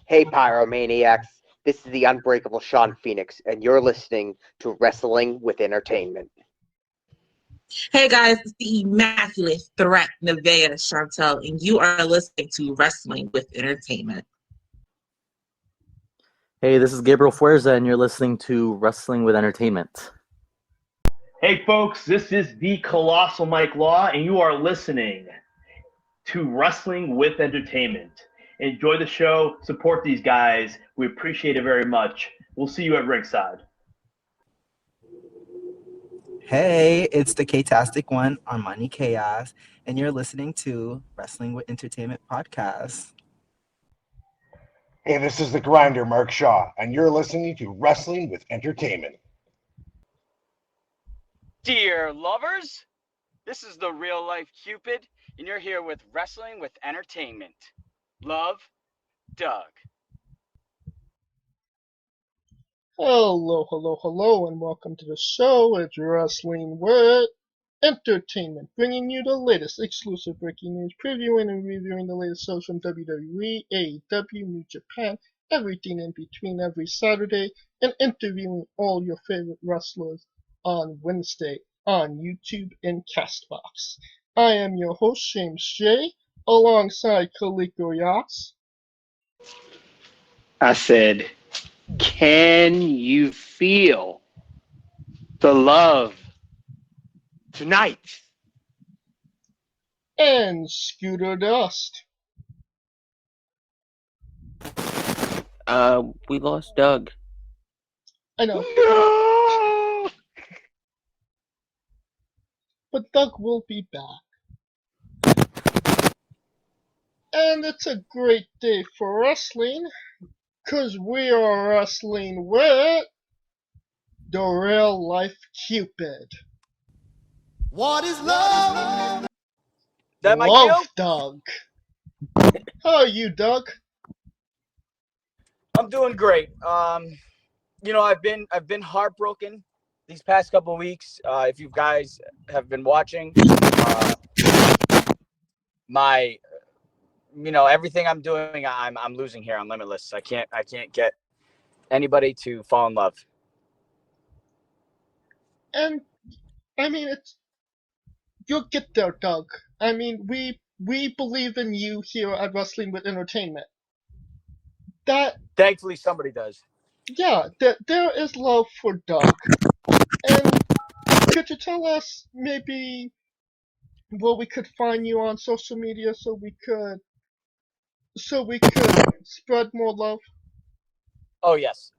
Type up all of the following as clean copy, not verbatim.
Hey, Pyromaniacs. This is the unbreakable Sean Phoenix, and you're listening to Wrestling with Entertainment. Hey guys, it's the immaculate threat, Nevaeh Chantel, and you are listening to Wrestling with Entertainment. Hey, this is Gabriel Fuerza, and you're listening to Wrestling with Entertainment. Hey folks, this is the Colossal Mike Law, and you are listening to Wrestling with Entertainment. Enjoy the show, support these guys. We appreciate it very much. We'll see you at ringside. Hey, it's the K-tastic one, Armani Kayos, and you're listening to Wrestling with Entertainment podcast. Hey, this is the Grinder, Mark Shaw, and you're listening to Wrestling with Entertainment. Dear lovers, this is the Real Life Cupid, and you're here with Wrestling with Entertainment. Love, Doug. Hello, and welcome to the show. It's Wrestling with Entertainment, bringing you the latest exclusive breaking news, previewing and reviewing the latest shows from WWE, AEW, New Japan, everything in between every Saturday, and interviewing all your favorite wrestlers on Wednesday on YouTube and Castbox. I am your host, James J., alongside Kaliko Yachts. I said, can you feel the love tonight? And Scooter Dust. We lost Doug. I know. No! But Doug will be back. And it's a great day for wrestling, cause we are wrestling with the Real Life Cupid. What is love? That my Love, cue? Doug. How are you, Doug? I'm doing great. I've been heartbroken these past couple of weeks. If you guys have been watching, everything I'm doing, I'm losing here on Limitless. I can't get anybody to fall in love. And I mean, you'll get there, Doug. I mean, we believe in you here at Wrestling with Entertainment. Thankfully, somebody does. Yeah, there is love for Doug. And could you tell us maybe where we could find you on social media so we could spread more love? Oh yes.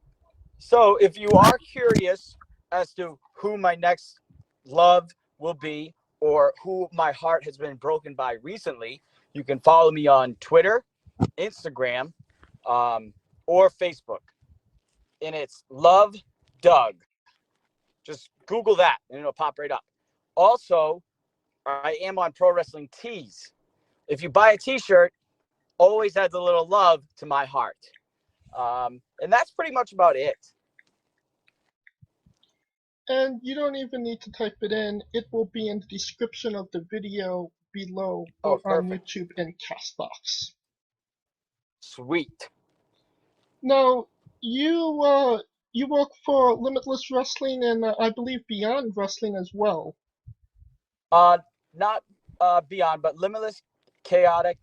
So if you are curious as to who my next love will be, or who my heart has been broken by recently, you can follow me on Twitter, Instagram, or Facebook. And it's Love Doug. Just Google that and it'll pop right up. Also, I am on Pro Wrestling Tees. If you buy a t-shirt, always adds a little love to my heart. And that's pretty much about it. And you don't even need to type it in. It will be in the description of the video below or on YouTube and Castbox. Sweet. Now, you work for Limitless Wrestling and I believe Beyond Wrestling as well. Not Beyond, but Limitless, Chaotic,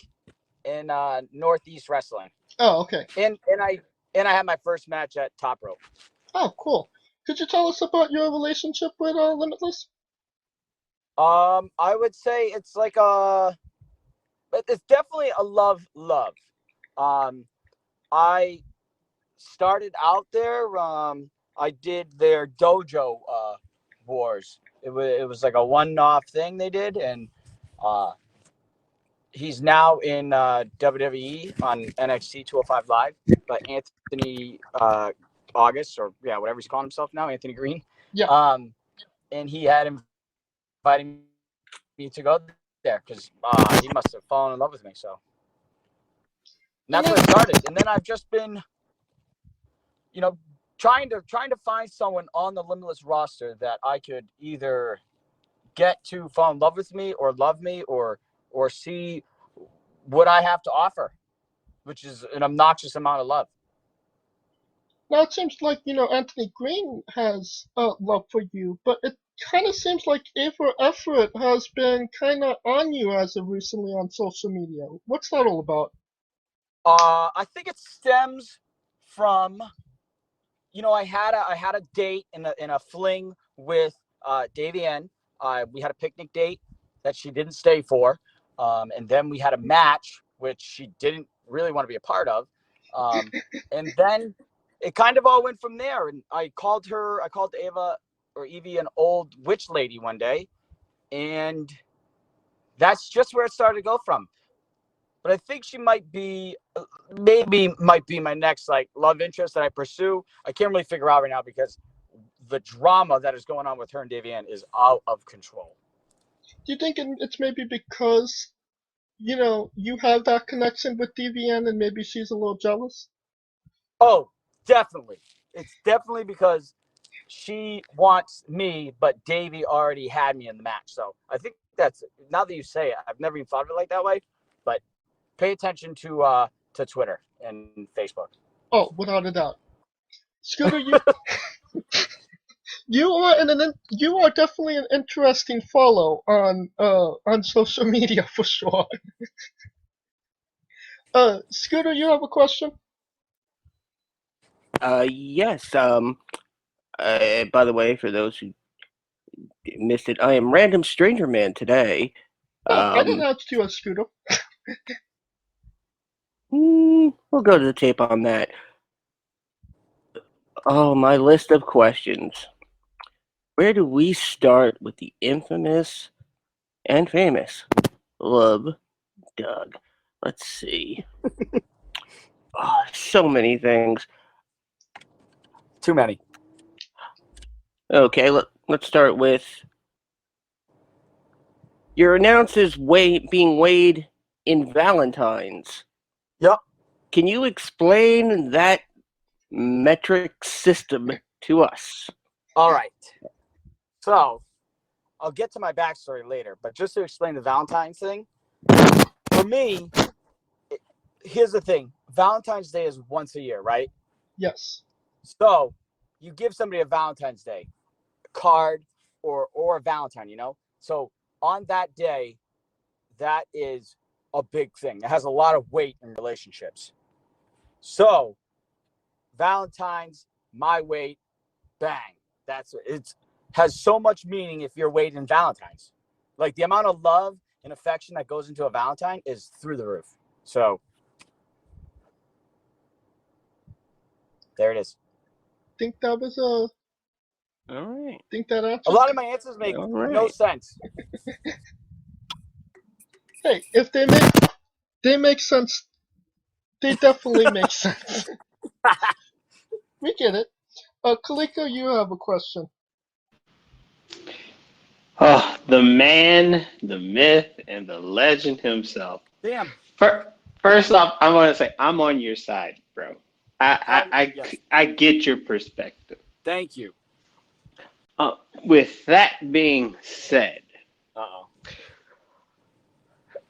and Northeast Wrestling. Oh, okay. And I had my first match at Top Rope. Oh, cool. Could you tell us about your relationship with Limitless? I would say it's definitely a love. I started out there. I did their dojo wars. It was like a one-off thing they did, and he's now in WWE on NXT 205 Live. But Anthony August, or whatever he's calling himself now, Anthony Green. Yeah. And he had invited me to go there because he must have fallen in love with me. So and that's where it started. And then I've just been, trying to find someone on the Limitless roster that I could either get to fall in love with me or love me or see what I have to offer. which is an obnoxious amount of love. Now it seems like, Anthony Green has love for you, but it kind of seems like Ava Everett has been kind of on you as of recently on social media. What's that all about? I think it stems from, I had a date in a fling with Davienne. We had a picnic date that she didn't stay for, and then we had a match which she didn't really want to be a part of, and then it kind of all went from there. And I called Ava or Evie an old witch lady one day, and that's just where it started to go from. But I think she might be my next love interest that I pursue. I can't really figure out right now because the drama that is going on with her and Davienne is out of control. Do you think it's maybe because, you have that connection with Davienne and maybe she's a little jealous? Oh, definitely. It's definitely because she wants me, but Davey already had me in the match. So I think that's, now that you say it, I've never even thought of it like that way. But pay attention to Twitter and Facebook. Oh, without a doubt. Scooter, you are definitely an interesting follow on social media for sure. Scooter, you have a question? Yes. By the way, for those who missed it, I am Random Stranger Man today. I didn't ask you a Scooter. We'll go to the tape on that. Oh, my list of questions. Where do we start with the infamous and famous Love Doug? Let's see. Oh, so many things. Too many. Okay, let's start with your announces being weighed in Valentine's. Yep. Can you explain that metric system to us? All right. So I'll get to my backstory later, but just to explain the Valentine's thing, for me, here's the thing. Valentine's Day is once a year, right? Yes. So you give somebody a Valentine's Day card or a Valentine, So on that day, that is a big thing. It has a lot of weight in relationships. So Valentine's, my weight, bang. It has so much meaning if you're weighted in Valentine's. Like the amount of love and affection that goes into a Valentine is through the roof. So there it is. Think that was All right. Think that answers. A lot of my answers make no sense. Hey, if they make sense, they definitely make sense. We get it. Kaliko, you have a question. Oh, the man, the myth, and the legend himself. Damn. First off, I want to say I'm on your side, bro. I get your perspective. Thank you. With that being said,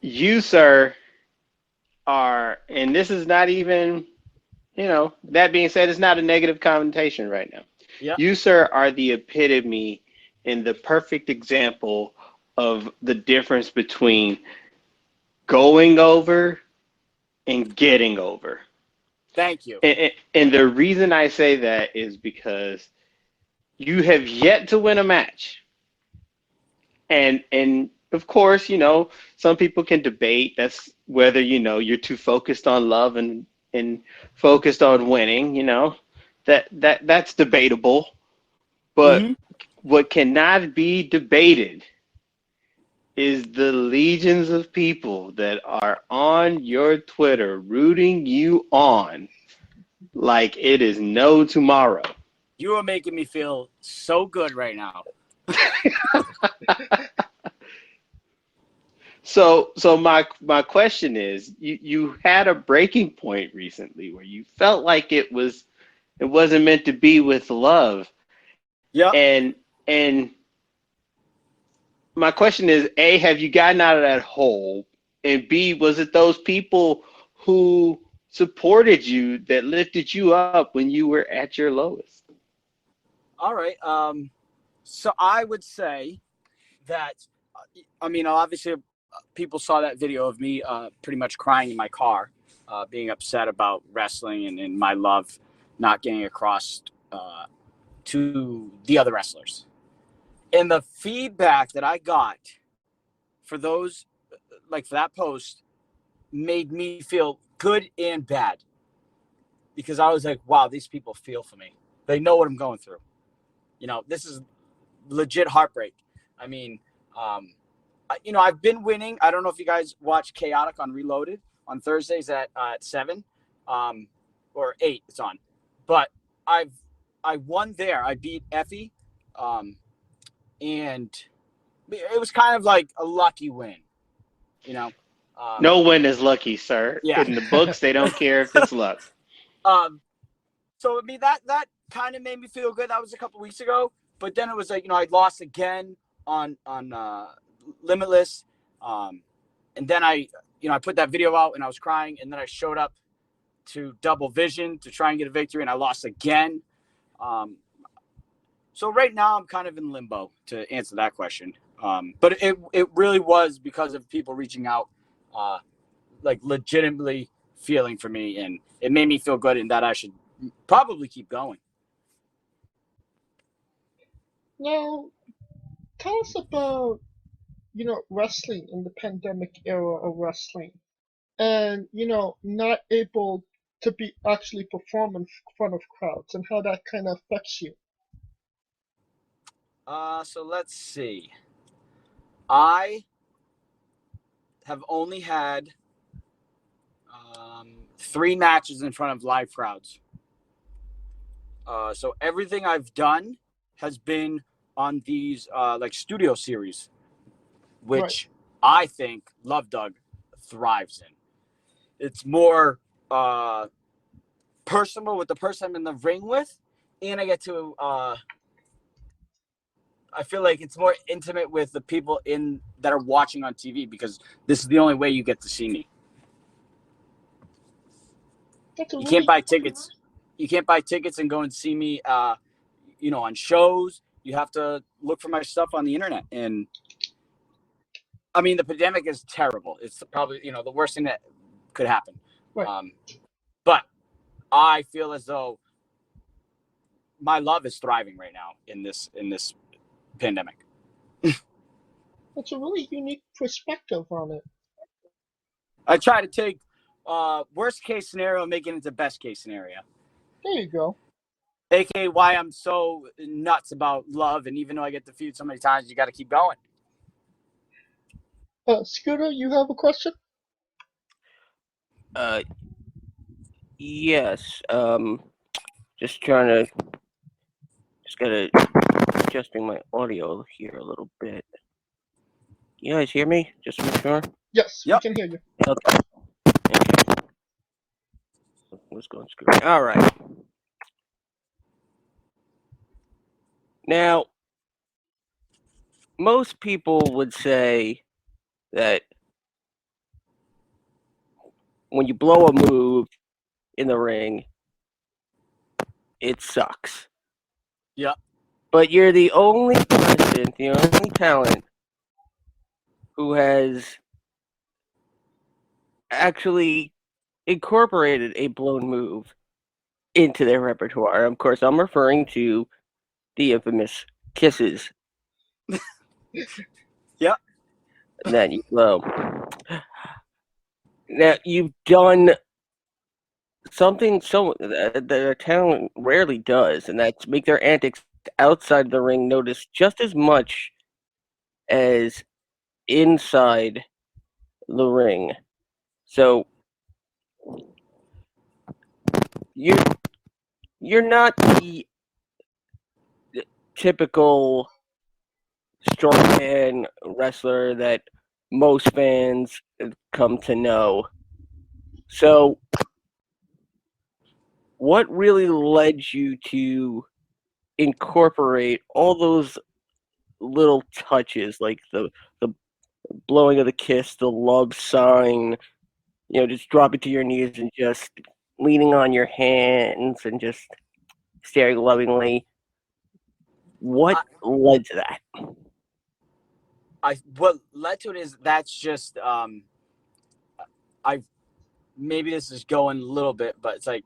you, sir, are, and this is not even, that being said, it's not a negative connotation right now. Yep. You, sir, are the epitome and the perfect example of the difference between going over and getting over. Thank you. And the reason I say that is because you have yet to win a match. And of course, some people can debate that's whether, you're too focused on love and focused on winning, that's debatable. But what cannot be debated is the legions of people that are on your Twitter rooting you on like it is no tomorrow. You are making me feel so good right now. So my question is, you had a breaking point recently where you felt like it wasn't meant to be with love. Yeah. And my question is, A, have you gotten out of that hole? And B, was it those people who supported you, that lifted you up when you were at your lowest? All right. So I would say that, I mean, obviously, people saw that video of me pretty much crying in my car, being upset about wrestling and my love not getting across to the other wrestlers. And the feedback that I got for those, like for that post, made me feel good and bad, because I was like, wow, these people feel for me. They know what I'm going through. You know, this is legit heartbreak. I mean, I've been winning. I don't know if you guys watch Chaotic on Reloaded on Thursdays at 7 or 8. It's on. But I won there. I beat Effie. And it was kind of like a lucky win, you know. No win is lucky, sir. Yeah. In the books, they don't care if it's luck. So I mean that kind of made me feel good. That was a couple weeks ago. But then it was like, I lost again on Limitless, and then I put that video out and I was crying, and then I showed up to Double Vision to try and get a victory, and I lost again. So right now I'm kind of in limbo to answer that question. But it really was because of people reaching out, like legitimately feeling for me, and it made me feel good, and that I should probably keep going. Now, tell us about, wrestling in the pandemic era of wrestling. And, not able to be actually perform in front of crowds and how that kind of affects you. So let's see. I have only had 3 matches in front of live crowds. So everything I've done has been on these like studio series, which I think Love Doug thrives in. It's more personal with the person I'm in the ring with, and I get to I feel like it's more intimate with the people that are watching on TV, because this is the only way you get to see me. You can't buy tickets. You can't buy tickets and go and see me, on shows. You have to look for my stuff on the internet. And I mean, the pandemic is terrible. It's probably, the worst thing that could happen. Right. But I feel as though my love is thriving right now in this pandemic. That's a really unique perspective on it. I try to take worst case scenario and make it into best case scenario. There you go. AKA why I'm so nuts about love, and even though I get defeated so many times, you got to keep going. Scooter, you have a question? Yes. Just gotta adjusting my audio here a little bit. You guys hear me? Just to make sure. Yes, Yep. we can hear you. Okay. What's going screwy? All right. Now, most people would say that when you blow a move in the ring, it sucks. Yeah. But you're the only person, the only talent who has actually incorporated a blown move into their repertoire. Of course, I'm referring to the infamous kisses. Yeah. That you blow. Now, you've done something that a talent rarely does, and that's make their antics outside the ring noticed just as much as inside the ring. So you're not the typical strongman wrestler that most fans come to know. So what really led you to incorporate all those little touches, like the blowing of the kiss, the love sign, just dropping to your knees and just leaning on your hands and just staring lovingly. What led to that? What led to it is that's just maybe this is going a little bit, but it's like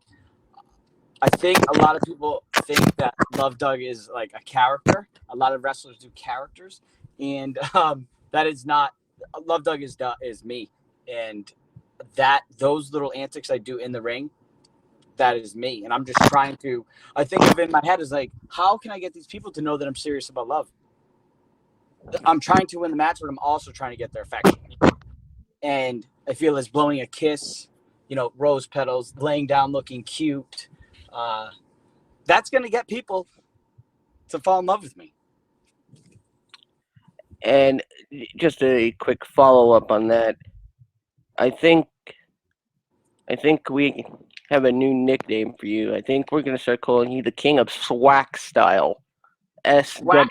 I think a lot of people think that Love Doug is like a character. A lot of wrestlers do characters, and that is not. Love Doug is me, and those little antics I do in the ring, that is me, and I'm just trying to. I think of it in my head as like, how can I get these people to know that I'm serious about love? I'm trying to win the match, but I'm also trying to get their affection. And I feel as blowing a kiss, rose petals, laying down, looking cute. That's going to get people to fall in love with me. And just a quick follow-up on that. I think we have a new nickname for you. I think we're going to start calling you the King of Swag Style. SWAK,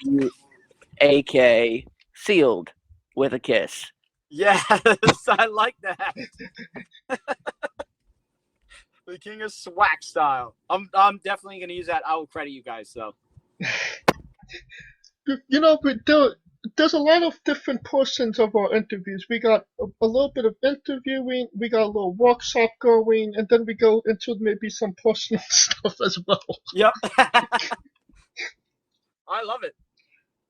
sealed with a kiss. Yes, I like that. The King of Swag Style. I'm definitely going to use that. I will credit you guys, so. There's a lot of different portions of our interviews. We got a little bit of interviewing, we got a little workshop going, and then we go into maybe some personal stuff as well. Yep. I love it.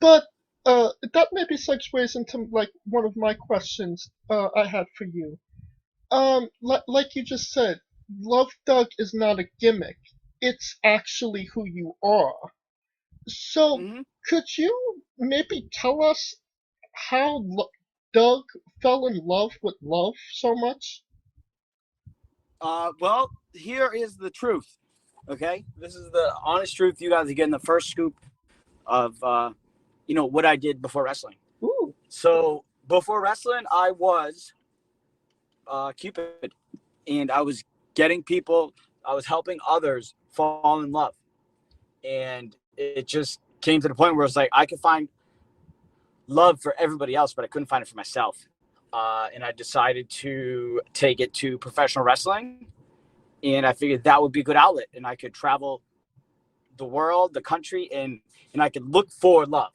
But that maybe segues into like one of my questions I had for you. Like you just said, Love Doug is not a gimmick. It's actually who you are. So could you maybe tell us how Doug fell in love with love so much? Well, here is the truth. Okay, this is the honest truth. You guys are getting the first scoop of what I did before wrestling. Ooh. So before wrestling, I was Cupid, and I was getting people. I was helping others fall in love, and it just came to the point where it's like I could find love for everybody else, but I couldn't find it for myself. And I decided to take it to professional wrestling, and I figured that would be a good outlet, and I could travel the world, the country, and I could look for love.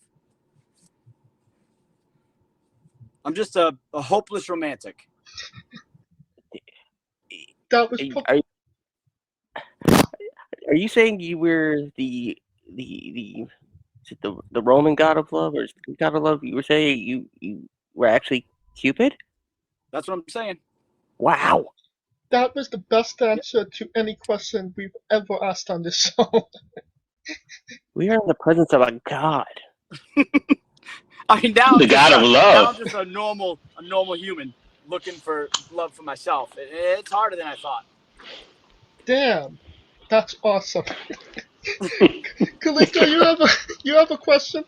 I'm just a hopeless romantic. That was. Are you saying you were the Roman god of love, or is it the god of love? You were saying you were actually Cupid? That's what I'm saying. Wow. That was the best answer to any question we've ever asked on this show. We are in the presence of a god. I mean, now The god of love. Now I'm just a normal human looking for love for myself. It's harder than I thought. Damn, that's awesome. Callisto, you have a question?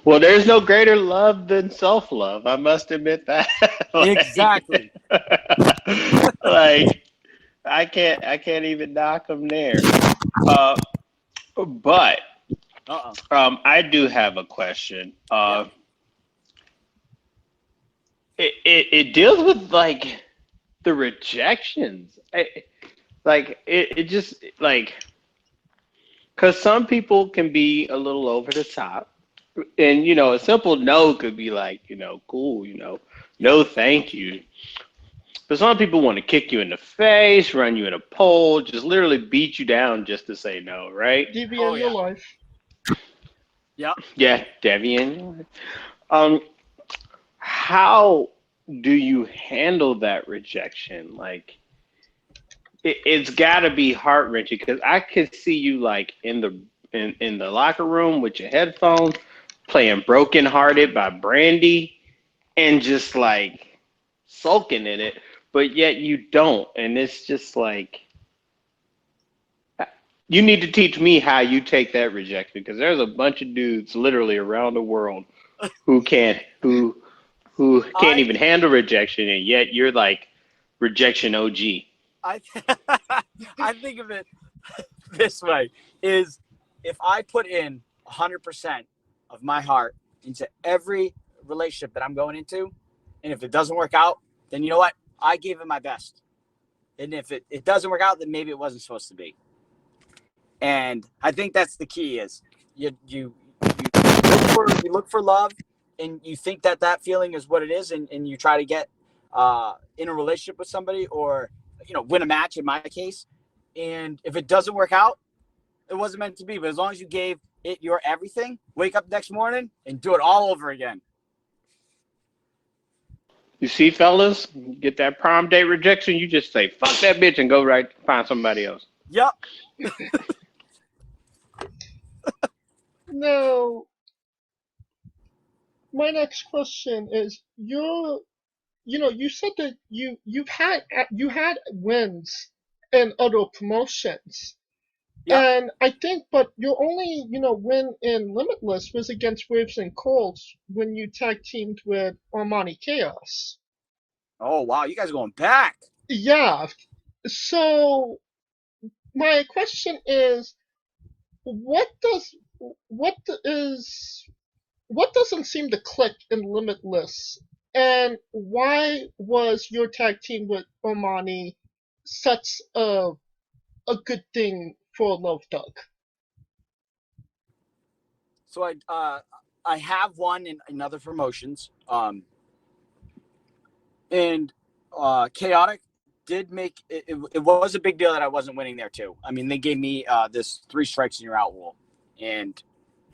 Well, there's no greater love than self-love. I must admit that. Exactly. Like, I can't even knock them there. But I do have a question. It deals with like the rejections. It just like, because some people can be a little over the top. And, a simple no could be like, cool, no, thank you. But some people want to kick you in the face, run you in a pole, just literally beat you down just to say no, right? Davienne, your life. Yeah. Yeah, Davienne. How do you handle that rejection? Like, it's got to be heart-wrenching, because I could see you like in the locker room with your headphones, playing Broken Hearted by Brandy, and just like sulking in it, but yet you don't. And it's just like, you need to teach me how you take that rejection, because there's a bunch of dudes literally around the world who can't even handle rejection, and yet you're like rejection OG. I think of it this way: is if I put in 100% of my heart into every relationship that I'm going into, and if it doesn't work out, then you know what? I gave it my best. And if it doesn't work out, then maybe it wasn't supposed to be. And I think that's the key is you look for love, and you think that feeling is what it is, and you try to get in a relationship with somebody, or win a match in my case. And if it doesn't work out, it wasn't meant to be. But as long as you gave it your everything, wake up next morning and do it all over again. You see, fellas, get that prom date rejection, you just say, fuck that bitch and go right find somebody else. Yep. Now, my next question is you said that you had wins in other promotions. Yep. And I think, but your only, win in Limitless was against Waves and Colts when you tag teamed with Armani Kayos. Oh, wow. You guys are going back. Yeah. So my question is, what doesn't seem to click in Limitless, and why was your tag team with Armani such a good thing for Love Doug? So I have won in other promotions. And Chaotic did make it was a big deal that I wasn't winning there too. I mean, they gave me this 3 strikes and you're out rule, and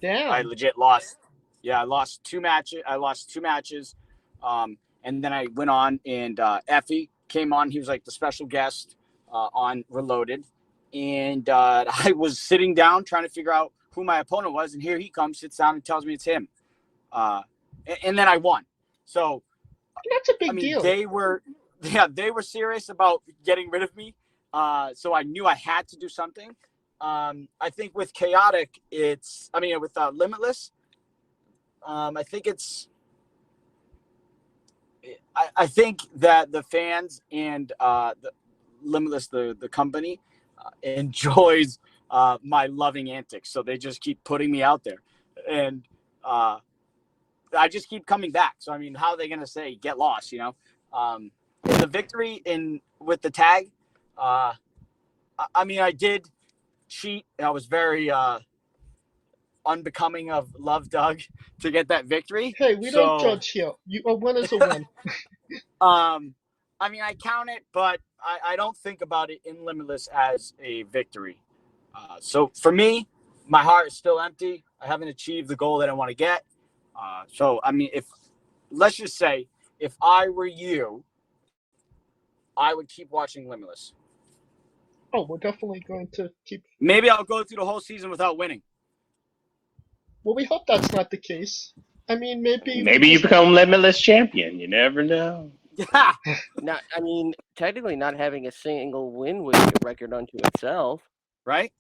Damn. I legit lost. Yeah, I lost 2 matches. And then I went on, and Effie came on. He was like the special guest on Reloaded, and I was sitting down trying to figure out who my opponent was, and here he comes, sits down, and tells me it's him. And then I won. So that's a big deal. They were serious about getting rid of me. So I knew I had to do something. I think with Chaotic, with Limitless, I think it's. I think that the fans and the Limitless, the company, enjoys my loving antics, so they just keep putting me out there, and I just keep coming back. So I mean, how are they gonna say get lost? The victory with the tag. I did cheat. I was very unbecoming of Love Doug to get that victory. Hey, we don't judge here. A win is a win. I count it, but I don't think about it in Limitless as a victory. So for me, my heart is still empty. I haven't achieved the goal that I want to get. Let's just say, if I were you, I would keep watching Limitless. Oh, we're definitely going to keep. Maybe I'll go through the whole season without winning. Well, we hope that's not the case. Maybe you become Limitless champion. You never know. Yeah. Technically, not having a single win would be a record unto itself, right?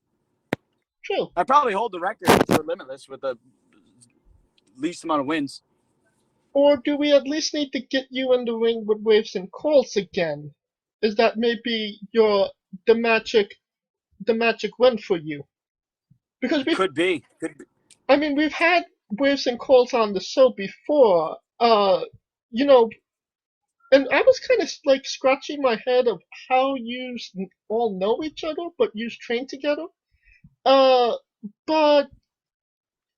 True. I probably hold the record for Limitless with the least amount of wins. Or do we at least need to get you in the ring with Waves and Colts again? Is that maybe the magic win for you? Because could be. We've had Waves and Colts on the show before. And I was kind of like scratching my head of how you all know each other, but you train together. But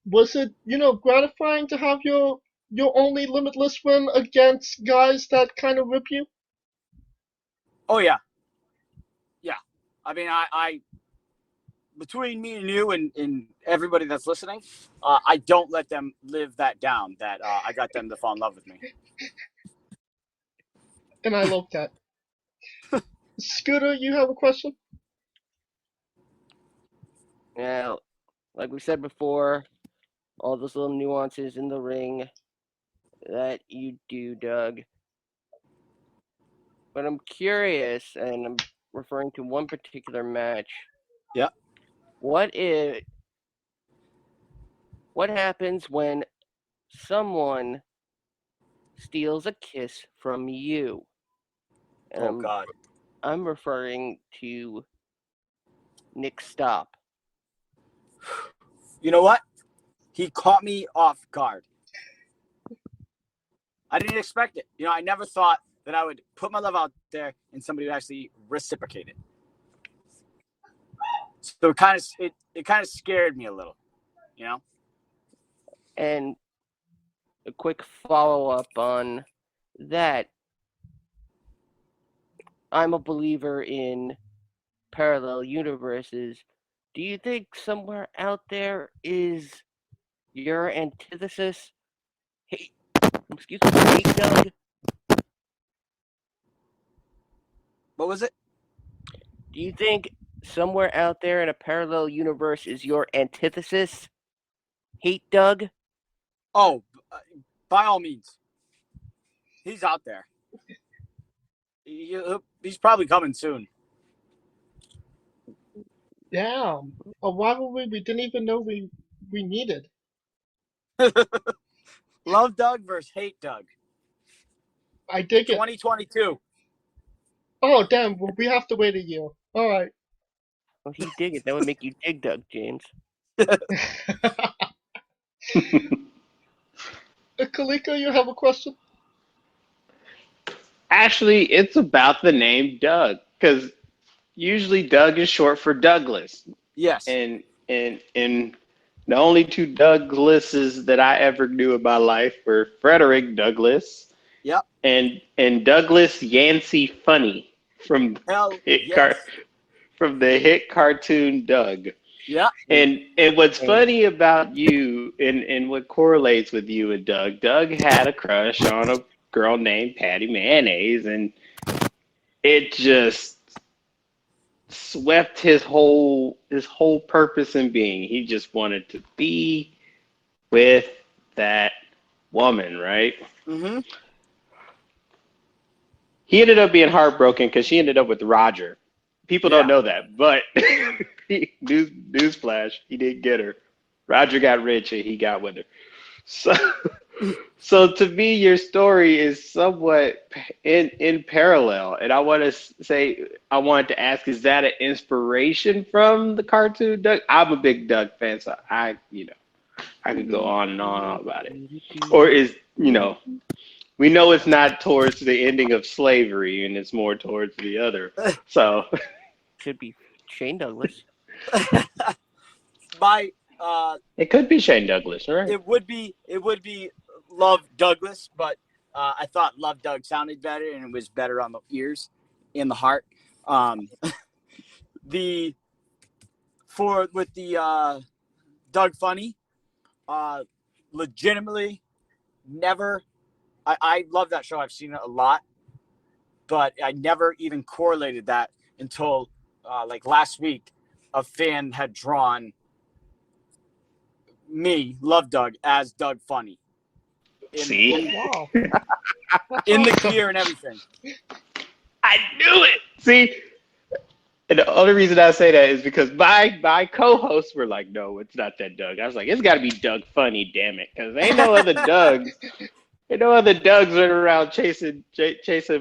was it, gratifying to have your only Limitless win against guys that kind of rip you? Oh yeah. Yeah. I between me and you and everybody that's listening, I don't let them live that down, that I got them to fall in love with me. And I love that. Scooter, you have a question? Yeah, like we said before, all those little nuances in the ring that you do, Doug. But I'm curious, and I'm referring to one particular match. Yeah. What happens when someone steals a kiss from you? And God. I'm referring to Nick Stop. You know what? He caught me off guard. I didn't expect it. I never thought then I would put my love out there and somebody would actually reciprocate it. So it kind of scared me a little, you know. And a quick follow-up on that. I'm a believer in parallel universes. Do you think somewhere out there is your antithesis? Hey, excuse me, hey Doug. What was it? Do you think somewhere out there in a parallel universe is your antithesis? Hate Doug? Oh, by all means, he's out there. He's probably coming soon. Damn. A rivalry we didn't even know we needed. Love Doug versus Hate Doug. I dig it. 2022. Oh, damn. Well, we have to wait a year. All right. Well, if you dig it, that would make you dig Doug, James. Kaliko, you have a question? Actually, it's about the name Doug, because usually Doug is short for Douglas. Yes. And the only two Douglases that I ever knew in my life were Frederick Douglass. Yep. And Douglas Yancey Funny from from the hit cartoon Doug. Yeah. And what's funny about you and what correlates with you and Doug had a crush on a girl named Patty Mayonnaise, and it just swept his whole purpose in being. He just wanted to be with that woman, right? Mm-hmm. He ended up being heartbroken because she ended up with Roger. People don't know that, but newsflash, he didn't get her. Roger got rich and he got with her. So to me, your story is somewhat in parallel. And I wanted to ask, is that an inspiration from the cartoon Doug? I'm a big Doug fan, so I could go on and on about it. Or we know it's not towards the ending of slavery and it's more towards the other. So could be Shane Douglas. It could be Shane Douglas, right? It would be Love Douglas, but I thought Love Doug sounded better and it was better on the ears, in the heart. With the Doug Funny, legitimately never. I love that show. I've seen it a lot, but I never even correlated that until like last week. A fan had drawn me, Love Doug, as Doug Funny. See? Wow. In the gear and everything. I knew it. See? And the only reason I say that is because my co-hosts were like, no, it's not that Doug. I was like, it's got to be Doug Funny, damn it. Because ain't no other Dougs. Ain't no other Dougs running around chasing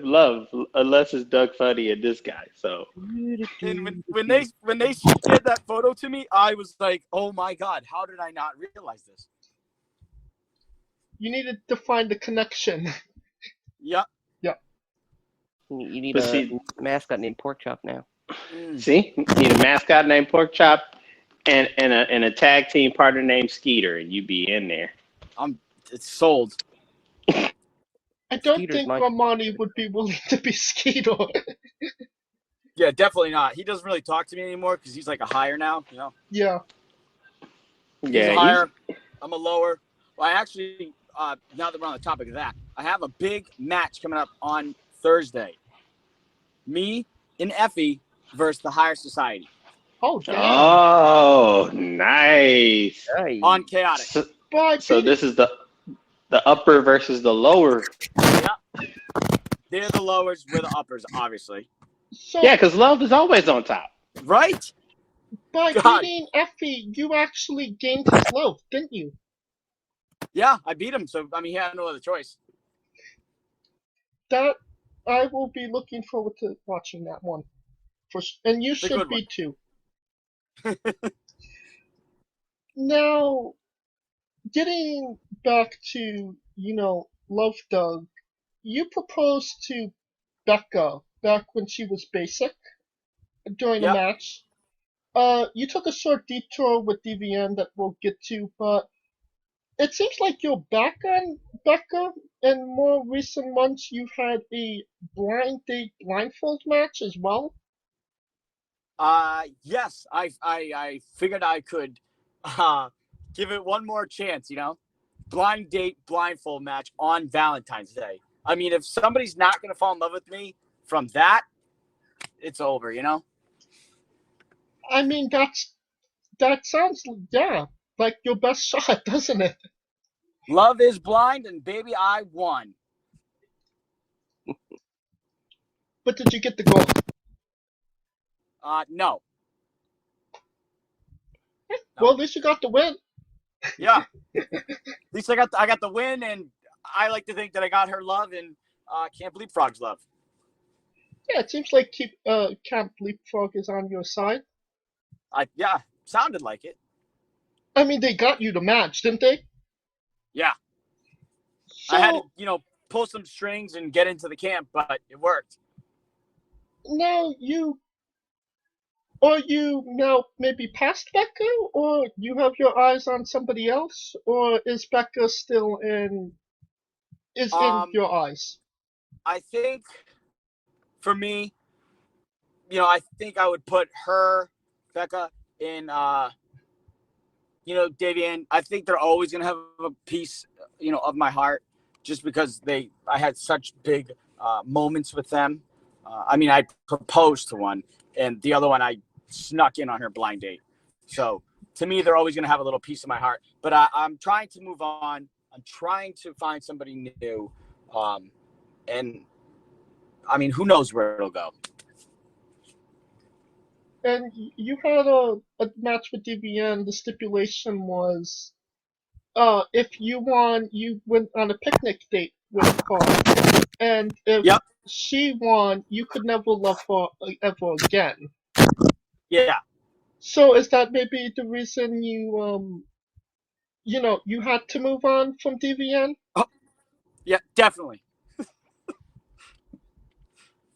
love unless it's Doug Funny and this guy. So and when they shared that photo to me, I was like, oh my God, how did I not realize this? You needed to find the connection. Yep. Yep. You need a mascot named Pork Chop now. See? You need a mascot named Pork Chop and a tag team partner named Skeeter, and you be in there. It's sold. I don't think Armani would be willing to be Skeeter. Yeah, definitely not. He doesn't really talk to me anymore because he's like a higher now, you know? Yeah. He's a higher. I'm a lower. Well, I actually, now that we're on the topic of that, I have a big match coming up on Thursday. Me and Effie versus the Higher Society. Oh, damn. Oh, nice. On Chaotic. So this is the upper versus the lower. Yeah. They're the lowers, we're the uppers, obviously. So, yeah, because love is always on top. Right? By beating Effie, you actually gained his love, didn't you? Yeah, I beat him, so, he had no other choice. That, I will be looking forward to watching that one. And you should be too. Now, getting back to, Love Doug you proposed to Becca back when she was basic during the Yep. match. You took a short detour with Davienne that we'll get to, but it seems like you're back on Becca. In more recent months, you've had a blind date blindfold match as well. Yes, I figured I could give it one more chance, blind date blindfold match on Valentine's Day. I mean, if somebody's not going to fall in love with me from that, it's over, I mean, that sounds, yeah, like your best shot, doesn't it? Love is blind, and baby, I won. But did you get the goal? No. Well, at least you got the win. Yeah. At least I got the win, and I like to think that I got her love, and can't believe Frog's love. Yeah, it seems like Camp Leapfrog is on your side. Yeah, sounded like it. I mean, they got you the match, didn't they? Yeah. So, I had to, pull some strings and get into the camp, but it worked. now are you now maybe past Becca, or you have your eyes on somebody else, or is Becca still in your eyes? I think for me, I think I would put her, Becca, in Davienne. I think they're always gonna have a piece, of my heart, just because I had such big moments with them. I proposed to one, and the other one I snuck in on her blind date. So to me, they're always gonna have a little piece of my heart. But I'm trying to move on. I'm trying to find somebody new, and I mean, who knows where it'll go. And you had a match with DVN. The stipulation was, if you won, you went on a picnic date with her. And if she won, you could never love her ever again. Yeah. So is that maybe the reason you had to move on from DVN? Oh, yeah, definitely.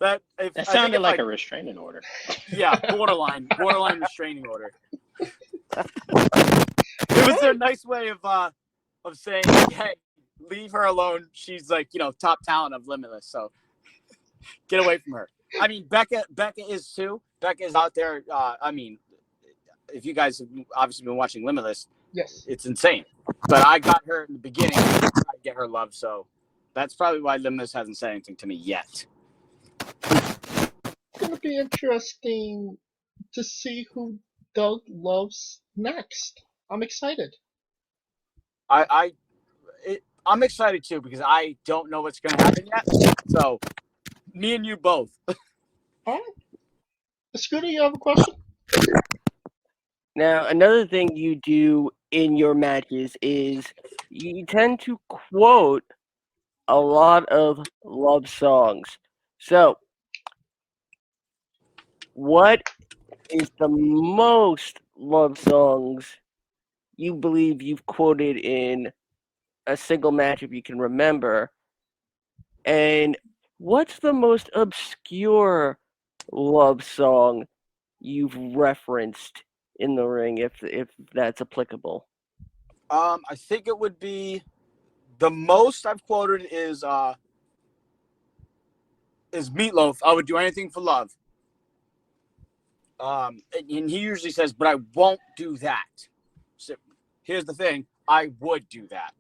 That sounded like a restraining order. Yeah, borderline restraining order. It was their nice way of saying, hey, leave her alone. She's like, top talent of Limitless, so get away from her. I mean, Becca is too. Becca is out there. If you guys have obviously been watching Limitless, yes, it's insane. But I got her in the beginning. I get her love, so that's probably why Limitless hasn't said anything to me yet. It's going to be interesting to see who Doug loves next. I'm excited. I'm excited too, because I don't know what's going to happen yet. So, me and you both. All right. Scooter, you have a question? Now, another thing you do in your matches is you tend to quote a lot of love songs. So, what is the most love songs you believe you've quoted in a single match, if you can remember? And what's the most obscure love song you've referenced in the ring, if that's applicable? I think it would be the most I've quoted is Meatloaf. I would do anything for love. And he usually says, but I won't do that. So here's the thing, I would do that.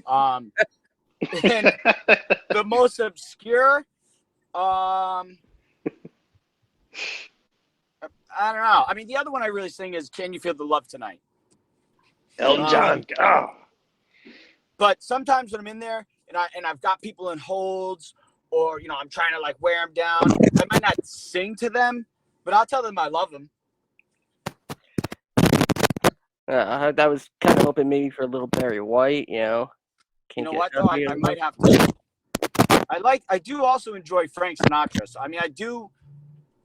And the most obscure, I don't know. I mean, the other one I really sing is "Can You Feel the Love Tonight?" Elton John. But sometimes when I'm in there and I've got people in holds, or I'm trying to like wear them down, I might not sing to them, but I'll tell them I love them. I was kind of hoping maybe for a little Barry White, You know what, though? I might have to. I do also enjoy Frank Sinatra. So, I mean, I do,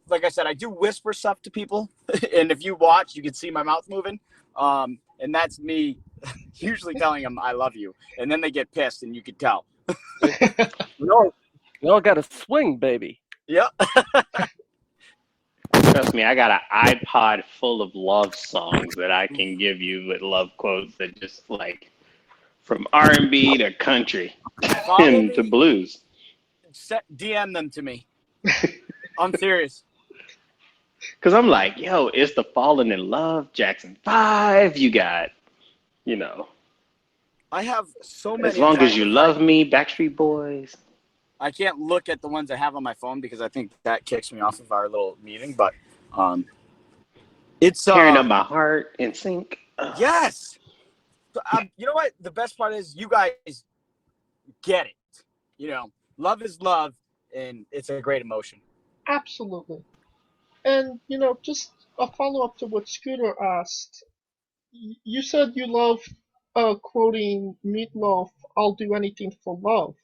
like I said, I do whisper stuff to people. And if you watch, you can see my mouth moving. And that's me usually telling them I love you. And then they get pissed, and you can tell. No, You all got to swing, baby. Yep. Trust me, I got an iPod full of love songs that I can give you with love quotes that just like from R&B to country Follow and to me. blues. DM them to me. I'm serious. Because I'm like, yo, it's the Falling in Love, Jackson 5. You got, you know, I have so As many. Long as You Love Me, Backstreet Boys. I can't look at the ones I have on my phone because I think that kicks me off of our little meeting. But it's Tearing Up My Heart, In Sync. Yes. You know what? The best part is you guys get it. You know, love is love, and it's a great emotion. Absolutely. And, just a follow-up to what Scooter asked. You said you love quoting Meatloaf, I'll do anything for love.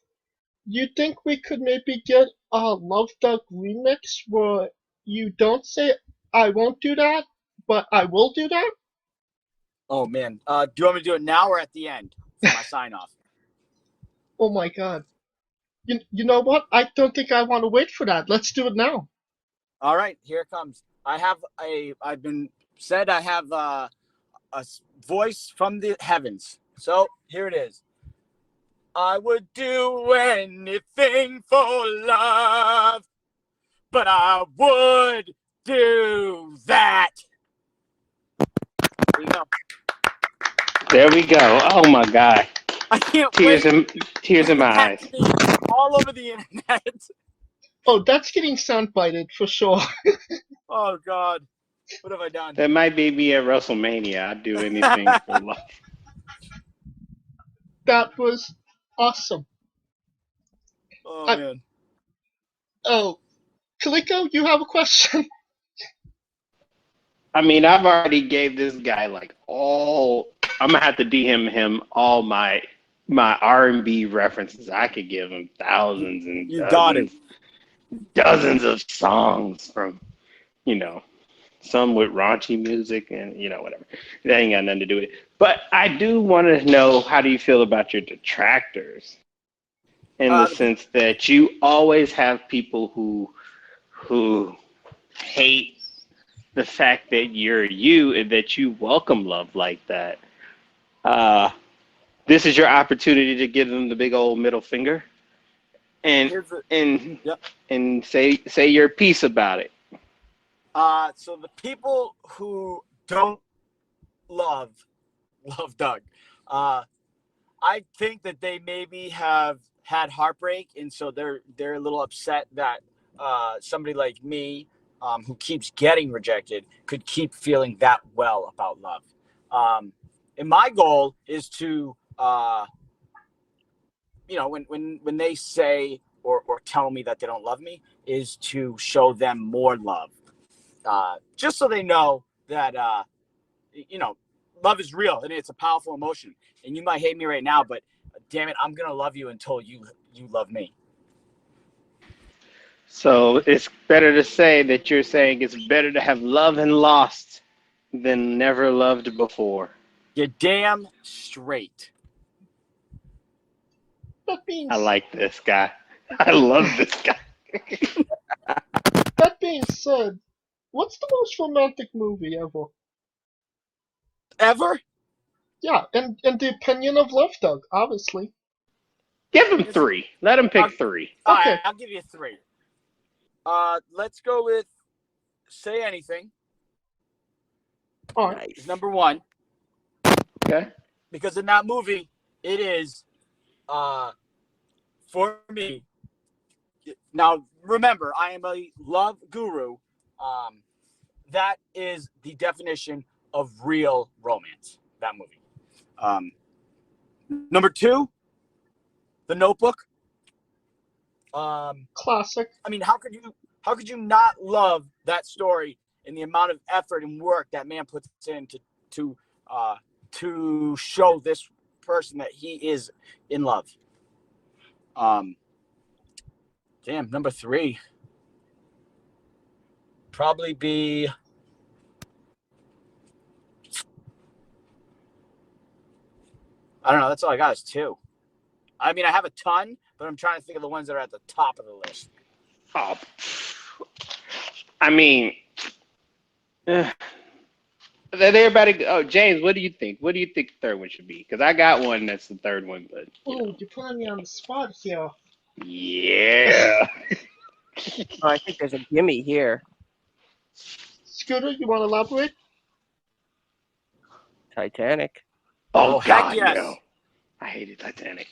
You think we could maybe get a Love Duck remix where you don't say, I won't do that, but I will do that? Oh, man. Do you want me to do it now or at the end for my sign-off? Oh, my God. You know what? I don't think I want to wait for that. Let's do it now. All right, here it comes. I have a voice from the heavens. So here it is. I would do anything for love, but I would do that. There you go. There we go. Oh my God. I can't Tears wait. in my eyes. All over the internet. Oh, that's getting soundbited for sure. Oh God. What have I done? That might be me at WrestleMania. I'd do anything for love. That was awesome. Oh man. Oh, Kaliko, you have a question? I mean, I've already gave this guy like I'm gonna have to DM him all my R&B references. I could give him thousands and You got it. dozens of songs from, some with raunchy music and whatever. That ain't got nothing to do with it. But I do want to know, how do you feel about your detractors? In the sense that you always have people who hate the fact that you're you and that you welcome love like that. This is your opportunity to give them the big old middle finger and say your piece about it. So the people who don't love Doug, I think that they maybe have had heartbreak, and so they're a little upset that somebody like me, who keeps getting rejected, could keep feeling that well about love. And my goal is to, when they say or tell me that they don't love me, is to show them more love, just so they know that love is real and it's a powerful emotion. And you might hate me right now, but damn it, I'm gonna love you until you love me. So it's better to say that you're saying it's better to have loved and lost than never loved before. You're damn straight. I like this guy. I love this guy. That being said, what's the most romantic movie ever? Ever? Yeah, and the opinion of Love Doug, obviously. Give him 3. Let him pick 3. All right, I'll give you 3. Let's go with Say Anything. All right. It's number 1. Okay. Because in that movie, it is, for me. Now, remember, I am a love guru. That is the definition of real romance, that movie. Number 2, The Notebook. Classic. I mean, how could you not love that story and the amount of effort and work that man puts in to show this person that he is in love? Number 3 probably be, I don't know. That's all I got is 2. I mean, I have a ton, but I'm trying to think of the ones that are at the top of the list. Oh, I mean, let everybody. Oh, James, what do you think? What do you think the third one should be? Because I got one that's the third one, but Oh, you're putting me on the spot here. yeah. Oh, I think there's a gimme here. Scooter, you want to elaborate? Titanic. Oh heck God, yes. no! I hated Titanic.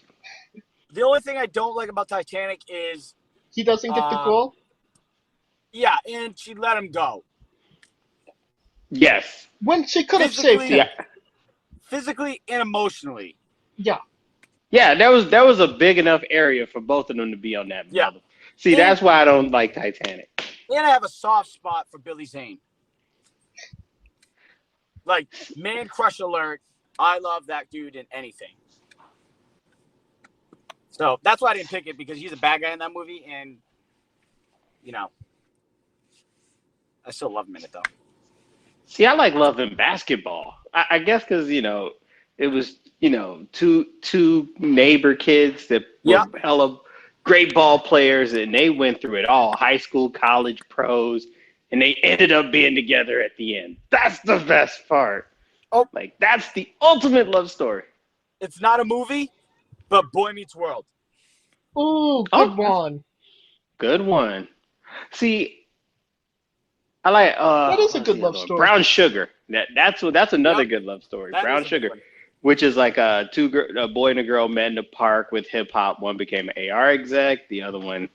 The only thing I don't like about Titanic is He doesn't get the girl? yeah, and she let him go. Yes. When she could have saved him. Yeah. Physically and emotionally. Yeah. Yeah, that was a big enough area for both of them to be on that. Yeah. See, And- that's why I don't like Titanic. And I have a soft spot for Billy Zane. Like, man crush alert. I love that dude in anything. So that's why I didn't pick it, because he's a bad guy in that movie, and you know, I still love him in it though. See, I like love in basketball. I guess because it was two neighbor kids that were hella great ball players, and they went through it all: high school, college, pros, and they ended up being together at the end. That's the best part. Oh, like that's the ultimate love story. It's not a movie, but Boy Meets World. Ooh, good one. Good one. See, I like that is a good love story. Brown Sugar. That's another good love story. That Brown Sugar, which is like a boy and a girl met in the park with hip hop. One became an AR exec, the other one,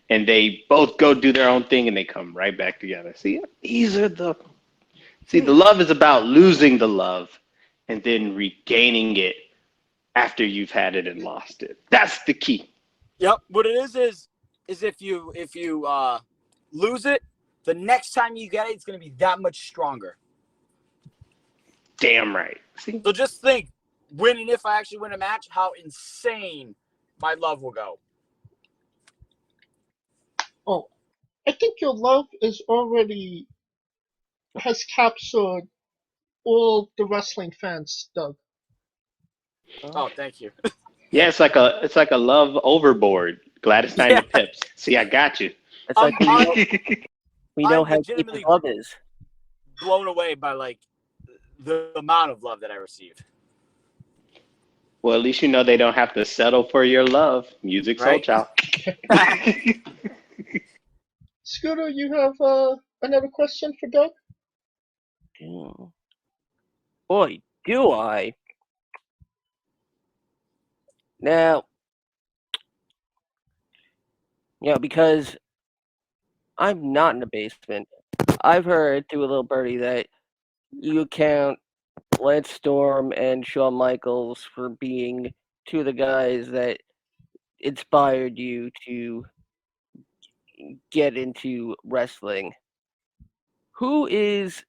and they both go do their own thing, and they come right back together. See, the love is about losing the love and then regaining it after you've had it and lost it. That's the key. Yep. What it is if you lose it, the next time you get it, it's going to be that much stronger. Damn right. See? So just think, when and if I actually win a match, how insane my love will go. Oh, I think your love has captured all the wrestling fans, Doug. Oh, thank you. Yeah, it's like a love overboard. Gladys Knight and the Pips. See, I got you. It's like we know how deep legitimately love is. blown away by like the amount of love that I received. Well, at least you know they don't have to settle for your love. Music Soul Right? Child. Scooter, you have another question for Doug? Boy, do I. Now, because I'm not in the basement, I've heard through a little birdie that you count Lance Storm and Shawn Michaels for being two of the guys that inspired you to get into wrestling. Who is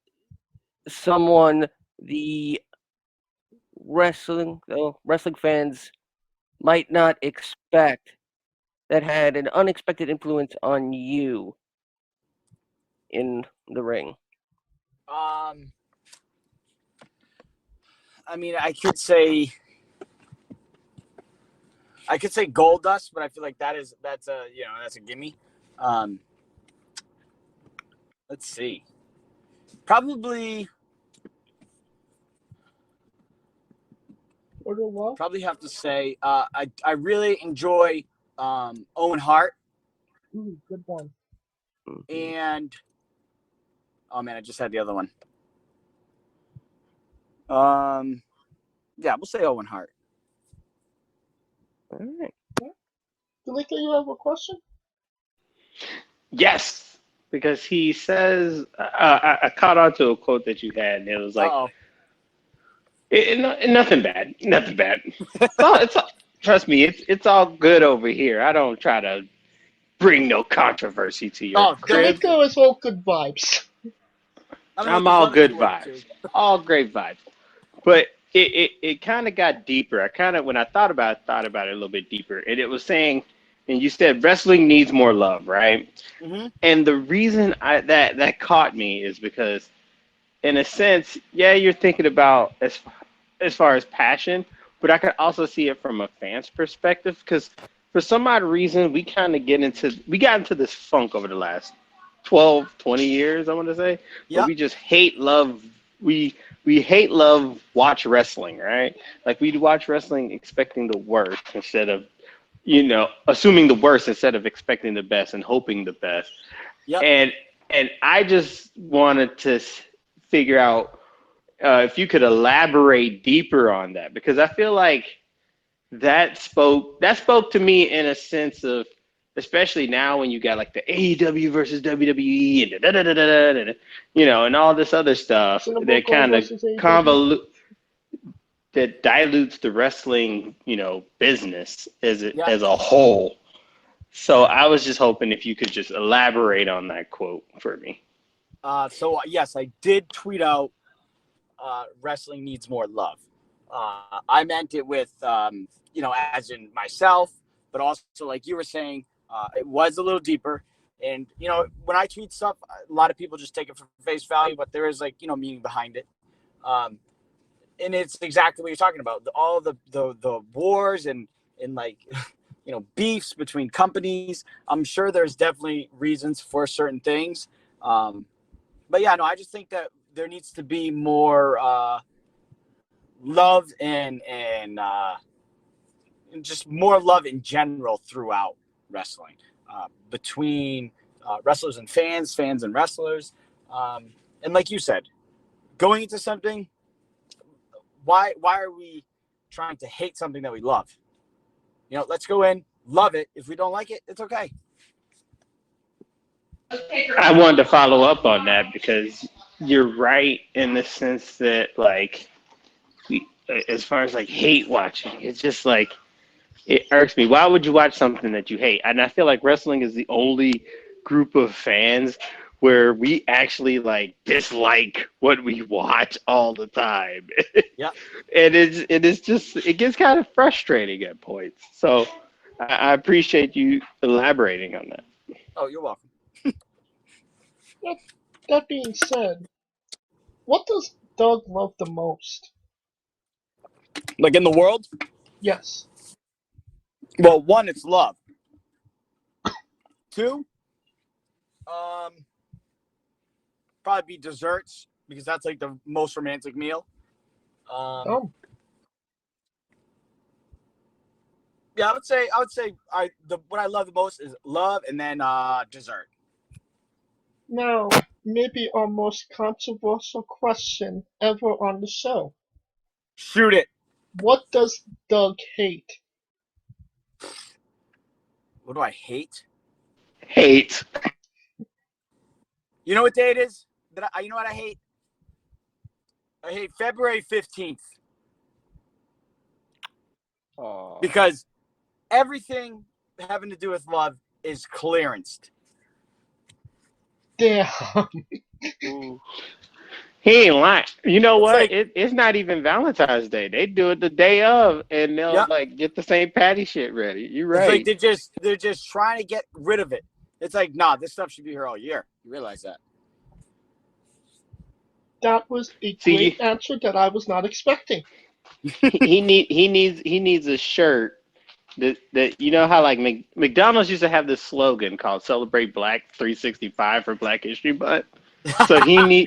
someone the wrestling fans might not expect that had an unexpected influence on you in the ring? I mean, I could say Goldust, but I feel like that's a gimme. Let's see. Probably have to say I really enjoy Owen Hart. Ooh, good one. And oh man, I just had the other one. Yeah, we'll say Owen Hart. All right. Delika, you have a question? Yes, because he says, I caught on to a quote that you had, and it was like, nothing bad. It's all, trust me, it's all good over here. I don't try to bring no controversy to your crib. Delika is all good vibes. I'm all good vibes. All great vibes. But it kind of got deeper. When I thought about it a little bit deeper. And it was saying, and you said wrestling needs more love, right? Mm-hmm. And the reason that caught me is because, in a sense, yeah, you're thinking about as far as passion, but I could also see it from a fan's perspective, because for some odd reason, we got into this funk over the last 12, 20 years, I want to say, where Yep. we just hate, love, we hate, love, watch wrestling, right? Like we watch wrestling expecting the worst instead of, assuming the worst instead of expecting the best and hoping the best. Yep. And I just wanted to figure out if you could elaborate deeper on that, because I feel like that spoke to me in a sense of, especially now when you got like the AEW versus WWE and and all this other stuff that kind of that dilutes the wrestling, business as a whole. So I was just hoping if you could just elaborate on that quote for me. So yes, I did tweet out wrestling needs more love. I meant it with, as in myself, but also like you were saying, it was a little deeper. And, when I tweet stuff, a lot of people just take it for face value, but there is meaning behind it. And it's exactly what you're talking about. All the wars and like, beefs between companies. I'm sure there's definitely reasons for certain things. But yeah, no, I just think that there needs to be more love and just more love in general throughout wrestling, between wrestlers and fans and wrestlers. And like you said, going into something, why are we trying to hate something that we love? Let's go in, love it. If we don't like it, it's okay. I wanted to follow up on that because you're right in the sense that, like, as far as like hate watching, it's just like, it irks me. Why would you watch something that you hate? And I feel like wrestling is the only group of fans where we actually like dislike what we watch all the time. Yeah. And it gets kind of frustrating at points. So I appreciate you elaborating on that. Oh, you're welcome. That being said, what does Doug love the most? Like in the world? Yes. Well, one, it's love. Two, probably be desserts, because that's like the most romantic meal. Yeah, I would say what I love the most is love, and then dessert. Now, maybe our most controversial question ever on the show. Shoot it. What does Doug hate? What do I hate? Hate. You know what day it is? You know what I hate? I hate February 15th. Because everything having to do with love is clearanced. Damn. He ain't lying. You know It's what? like- It's not even Valentine's Day. They do it the day of, and they'll like get the St. Patty shit ready. You're right. It's like they're just trying to get rid of it. It's like, nah, this stuff should be here all year. You realize that? That was a great answer that I was not expecting. he needs a shirt that you know how like McDonald's used to have this slogan called "Celebrate Black 365" for Black History Month. So he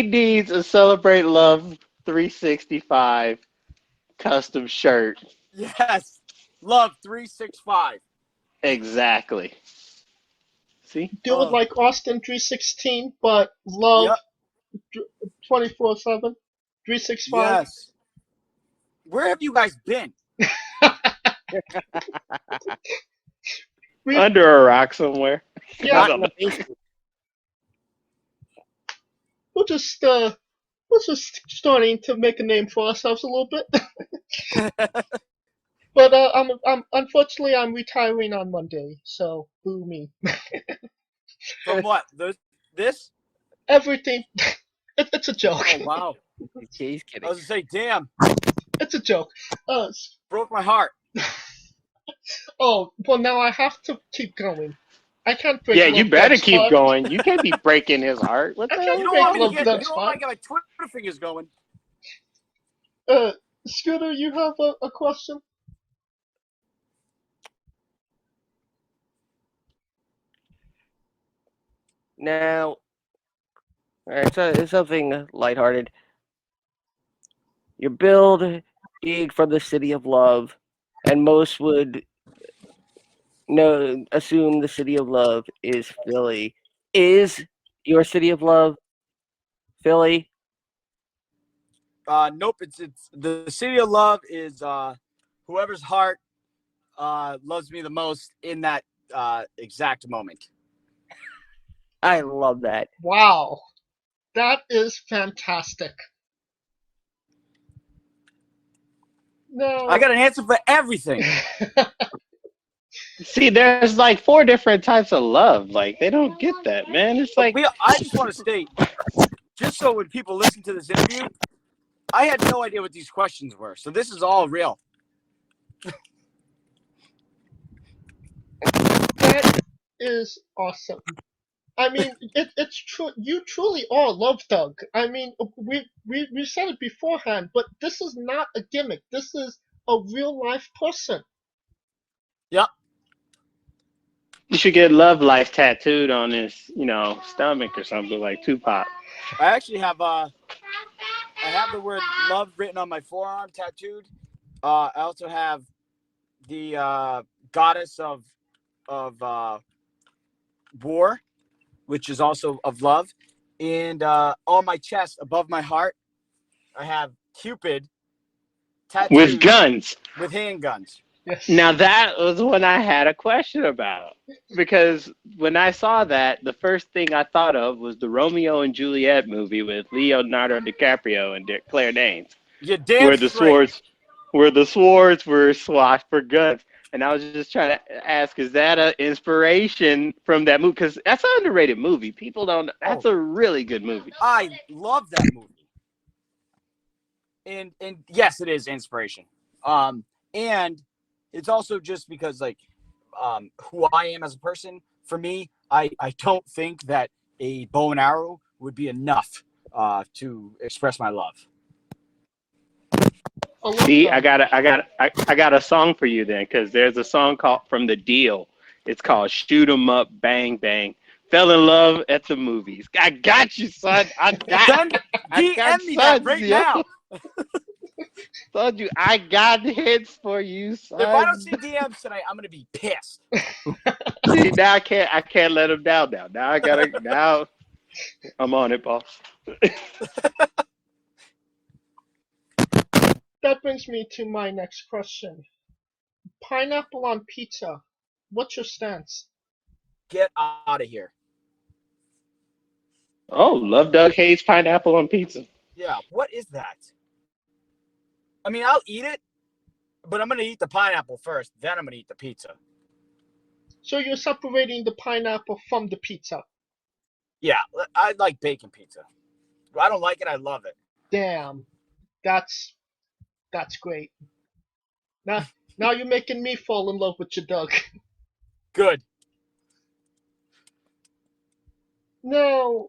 needs a Celebrate Love 365 custom shirt. Yes, love 365. Exactly. See, Do it like Austin 316, but love 24/7, 365. Yes. Where have you guys been? Under a rock somewhere. Yeah. Not in the basement. We're just starting to make a name for ourselves a little bit. But I'm unfortunately I'm retiring on Monday, so boo me. From what? This? Everything. It's a joke. Oh, wow. He's kidding. I was going to say, damn. It's a joke. Broke my heart. Oh, well, now I have to keep going. I can't break. Yeah, you better Doug's keep heart. going. You can't be breaking his heart. What the hell? You don't want me to get my Twitter fingers going. Scooter, you have a question? Now, all right, so it's something lighthearted. You're billed being from the city of love, and most would assume the city of love is Philly. Is your city of love Philly? Nope. It's the city of love is whoever's heart loves me the most in that exact moment. I love that. Wow. That is fantastic. No. I got an answer for everything. See, there's like 4 different types of love. Like they don't get that, man. It's like I just want to state, just so when people listen to this interview, I had no idea what these questions were. So this is all real. That is awesome. I mean, it's true. You truly are love Doug. I mean, we said it beforehand, but this is not a gimmick. This is a real life person. Yep. you should get love life tattooed on his, stomach or something like Tupac. I actually have I have the word love written on my forearm tattooed. I also have the goddess of war, which is also of love, and on my chest above my heart, I have Cupid tattooed With guns. with handguns. Yes. Now that was one I had a question about, because when I saw that, the first thing I thought of was the Romeo and Juliet movie with Leonardo DiCaprio and Claire Danes, You damn where the swords were swapped for guns. And I was just trying to ask, is that an inspiration from that movie? Because that's an underrated movie. People don't. That's a really good movie. I love that movie. And yes, it is inspiration. And it's also just because who I am as a person. For me, I don't think that a bow and arrow would be enough to express my love. See, I got a song for you then, because there's a song called from The Deal. It's called "Shoot 'Em Up, Bang Bang." Fell in love at the movies. I got you, son. I got me that right now. Told you, I got hits for you, son. If I don't see DMs tonight, I'm gonna be pissed. See, now I can't let him down now. Now I'm on it, boss. That brings me to my next question. Pineapple on pizza. What's your stance? Get out of here. Oh, Love Doug hates pineapple on pizza. Yeah, what is that? I mean, I'll eat it, but I'm going to eat the pineapple first. Then I'm going to eat the pizza. So you're separating the pineapple from the pizza? Yeah, I like bacon pizza. I don't like it. I love it. Damn. That's great. Now you're making me fall in love with you, Doug. Good. Now,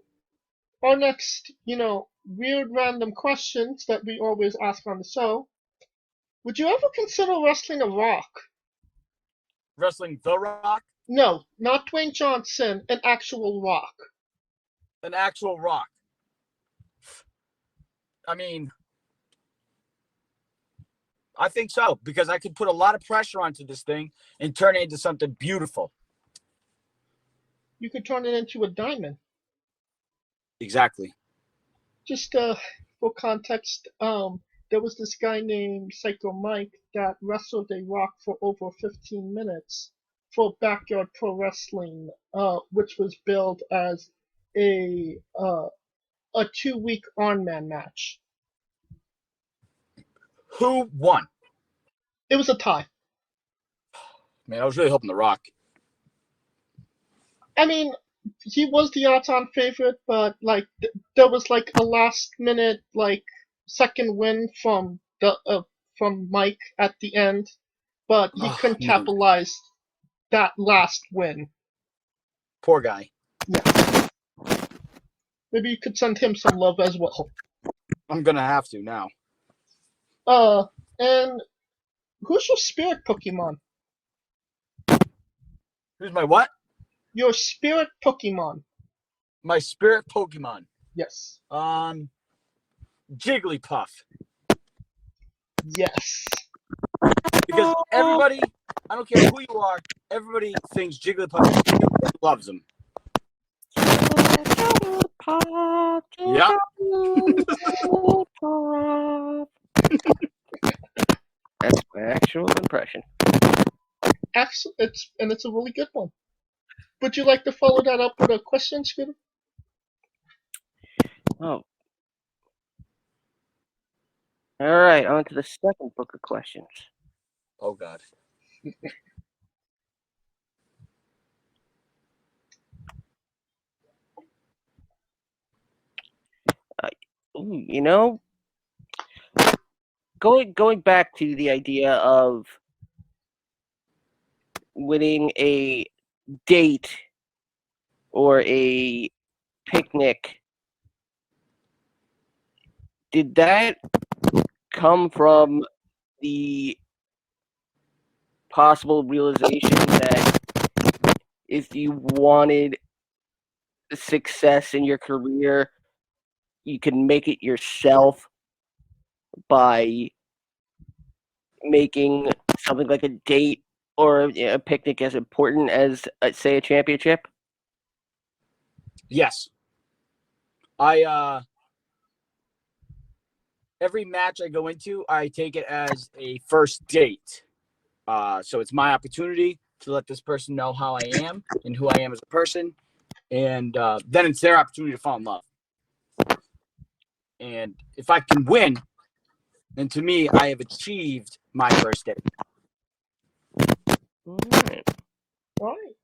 our next, weird random questions that we always ask on the show. Would you ever consider wrestling a Rock? Wrestling The Rock? No, not Dwayne Johnson, an actual Rock. An actual Rock. I mean, I think so, because I could put a lot of pressure onto this thing and turn it into something beautiful. You could turn it into a diamond. Exactly. Just for context, there was this guy named Psycho Mike that wrestled a Rock for over 15 minutes for Backyard Pro Wrestling, which was billed as a 2-week on-man match. Who won? It was a tie. Man, I was really hoping The Rock. I mean, he was the odds-on favorite, but there was a last-minute second win from Mike at the end, but he couldn't capitalize that last win. Poor guy. Yeah. Maybe you could send him some love as well. I'm gonna have to now. And who's your spirit Pokemon? Who's my what? Your spirit Pokemon. My spirit Pokemon. Yes. Jigglypuff. Yes. Because everybody, I don't care who you are, everybody thinks Jigglypuff is cute and loves him. Yeah. That's my actual impression. Actually, it's a really good one. Would you like to follow that up with a question, Scooter? Oh. All right, on to the second book of questions. Oh, God. You know, going back to the idea of winning a date or a picnic, did that come from the possible realization that if you wanted success in your career, you can make it yourself by making something like a date or a picnic as important as, say, a championship? Yes. Every match I go into, I take it as a first date. So it's my opportunity to let this person know how I am and who I am as a person. And then it's their opportunity to fall in love. And if I can win, then to me, I have achieved my first date. All right. All right.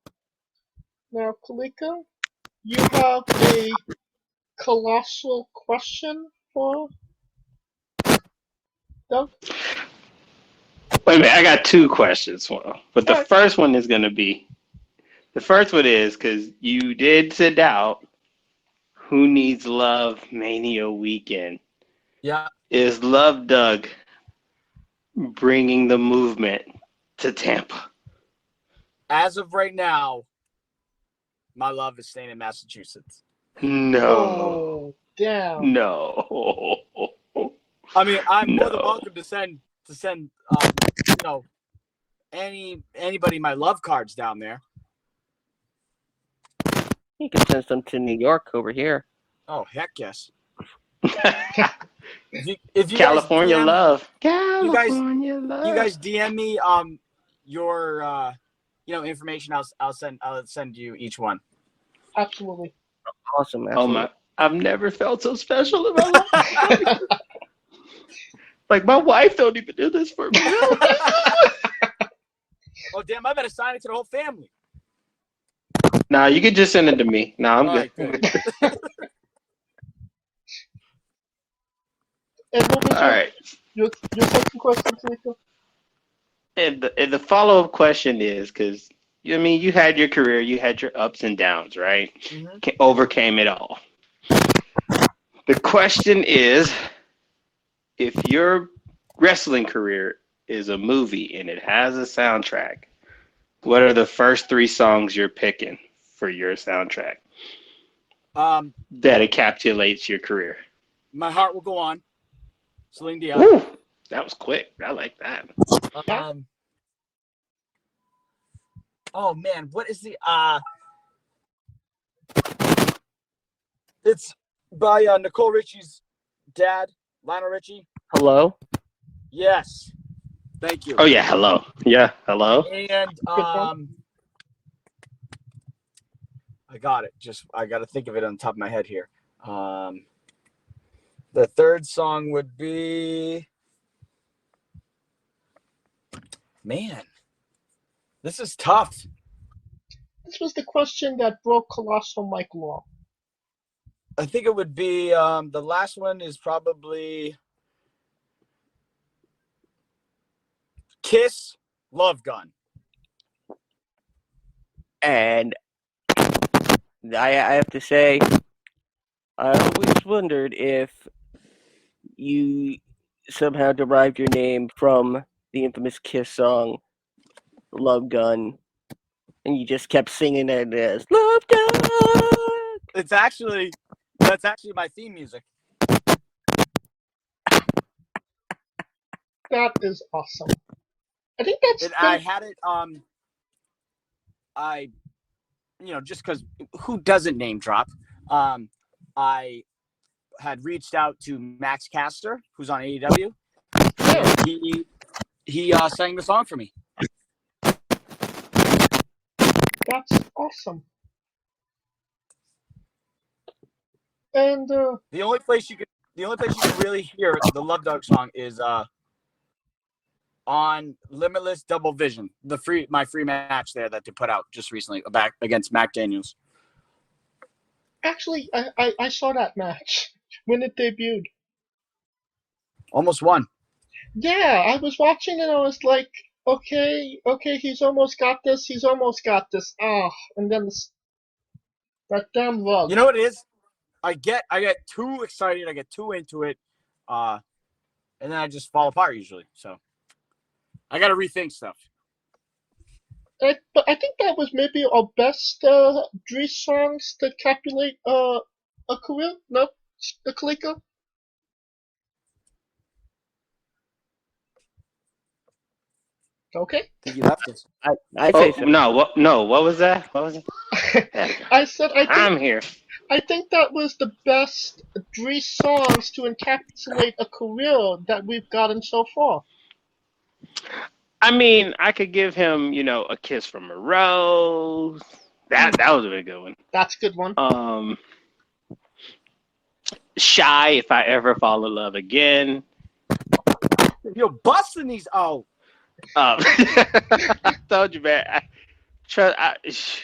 Now, Kalika, you have a colossal question for Doug? Wait a minute, I got two questions for him. But the first one is because you did send out Who Needs Love Mania Weekend. Yeah. Is Love Doug bringing the movement to Tampa? As of right now, my love is staying in Massachusetts. No. Oh, damn. No. I mean, I'm more than welcome to send anybody my love cards down there. You can send some to New York over here. Oh, heck yes. if you California guys DM, love. You love. guys DM me your information. I'll send you each one. Absolutely. Awesome. Oh my! I've never felt so special in my life. Like my wife don't even do this for me. Oh damn! I better sign it to the whole family. Nah, you can just send it to me. Nah, I'm good. And what was All right. your second question, Kalika? And the follow-up question is, because, I mean, you had your career, you had your ups and downs, right? Mm-hmm. Overcame it all. The question is, if your wrestling career is a movie and it has a soundtrack, what are the first three songs you're picking for your soundtrack that encapsulates your career? My Heart Will Go On. Celine Dion. Ooh, that was quick. I like that. Oh man, what is the It's by Nicole Richie's dad, Lionel Richie. Hello? Yes. Thank you. Oh yeah, hello. Yeah, hello. And I got it. I got to think of it on the top of my head here. The third song would be, man, this is tough. This was the question that broke Colossal Mike Law. I think it would be the last one is probably Kiss, Love Gun. And I have to say, I always wondered if you somehow derived your name from the infamous Kiss song, Love Gun, and you just kept singing it as Love Gun. That's actually my theme music. That is awesome. I think that's. And I had it. Just because who doesn't name drop? I had reached out to Max Caster, who's on AEW. Yeah. He sang the song for me. That's awesome. And the only place you can really hear the Love Dog song is on Limitless Double Vision, my free match there that they put out just recently back against Mac Daniels. Actually, I saw that match when it debuted. Almost won. Yeah, I was watching and I was like, okay, he's almost got this. And then that damn love. You know what it is? I get too excited. I get too into it, and then I just fall apart usually. So I got to rethink stuff. But I think that was maybe our best three songs to calculate a career. No, the Kaliko. Okay. I think you left us. I say so. No, what was that? What was it? I said I'm here. I think that was the best three songs to encapsulate a career that we've gotten so far. I mean, I could give him, A Kiss from a Rose. That was a really good one. That's a good one. Shy, If I Ever Fall in Love Again. You're busting these. Oh. I told you, man.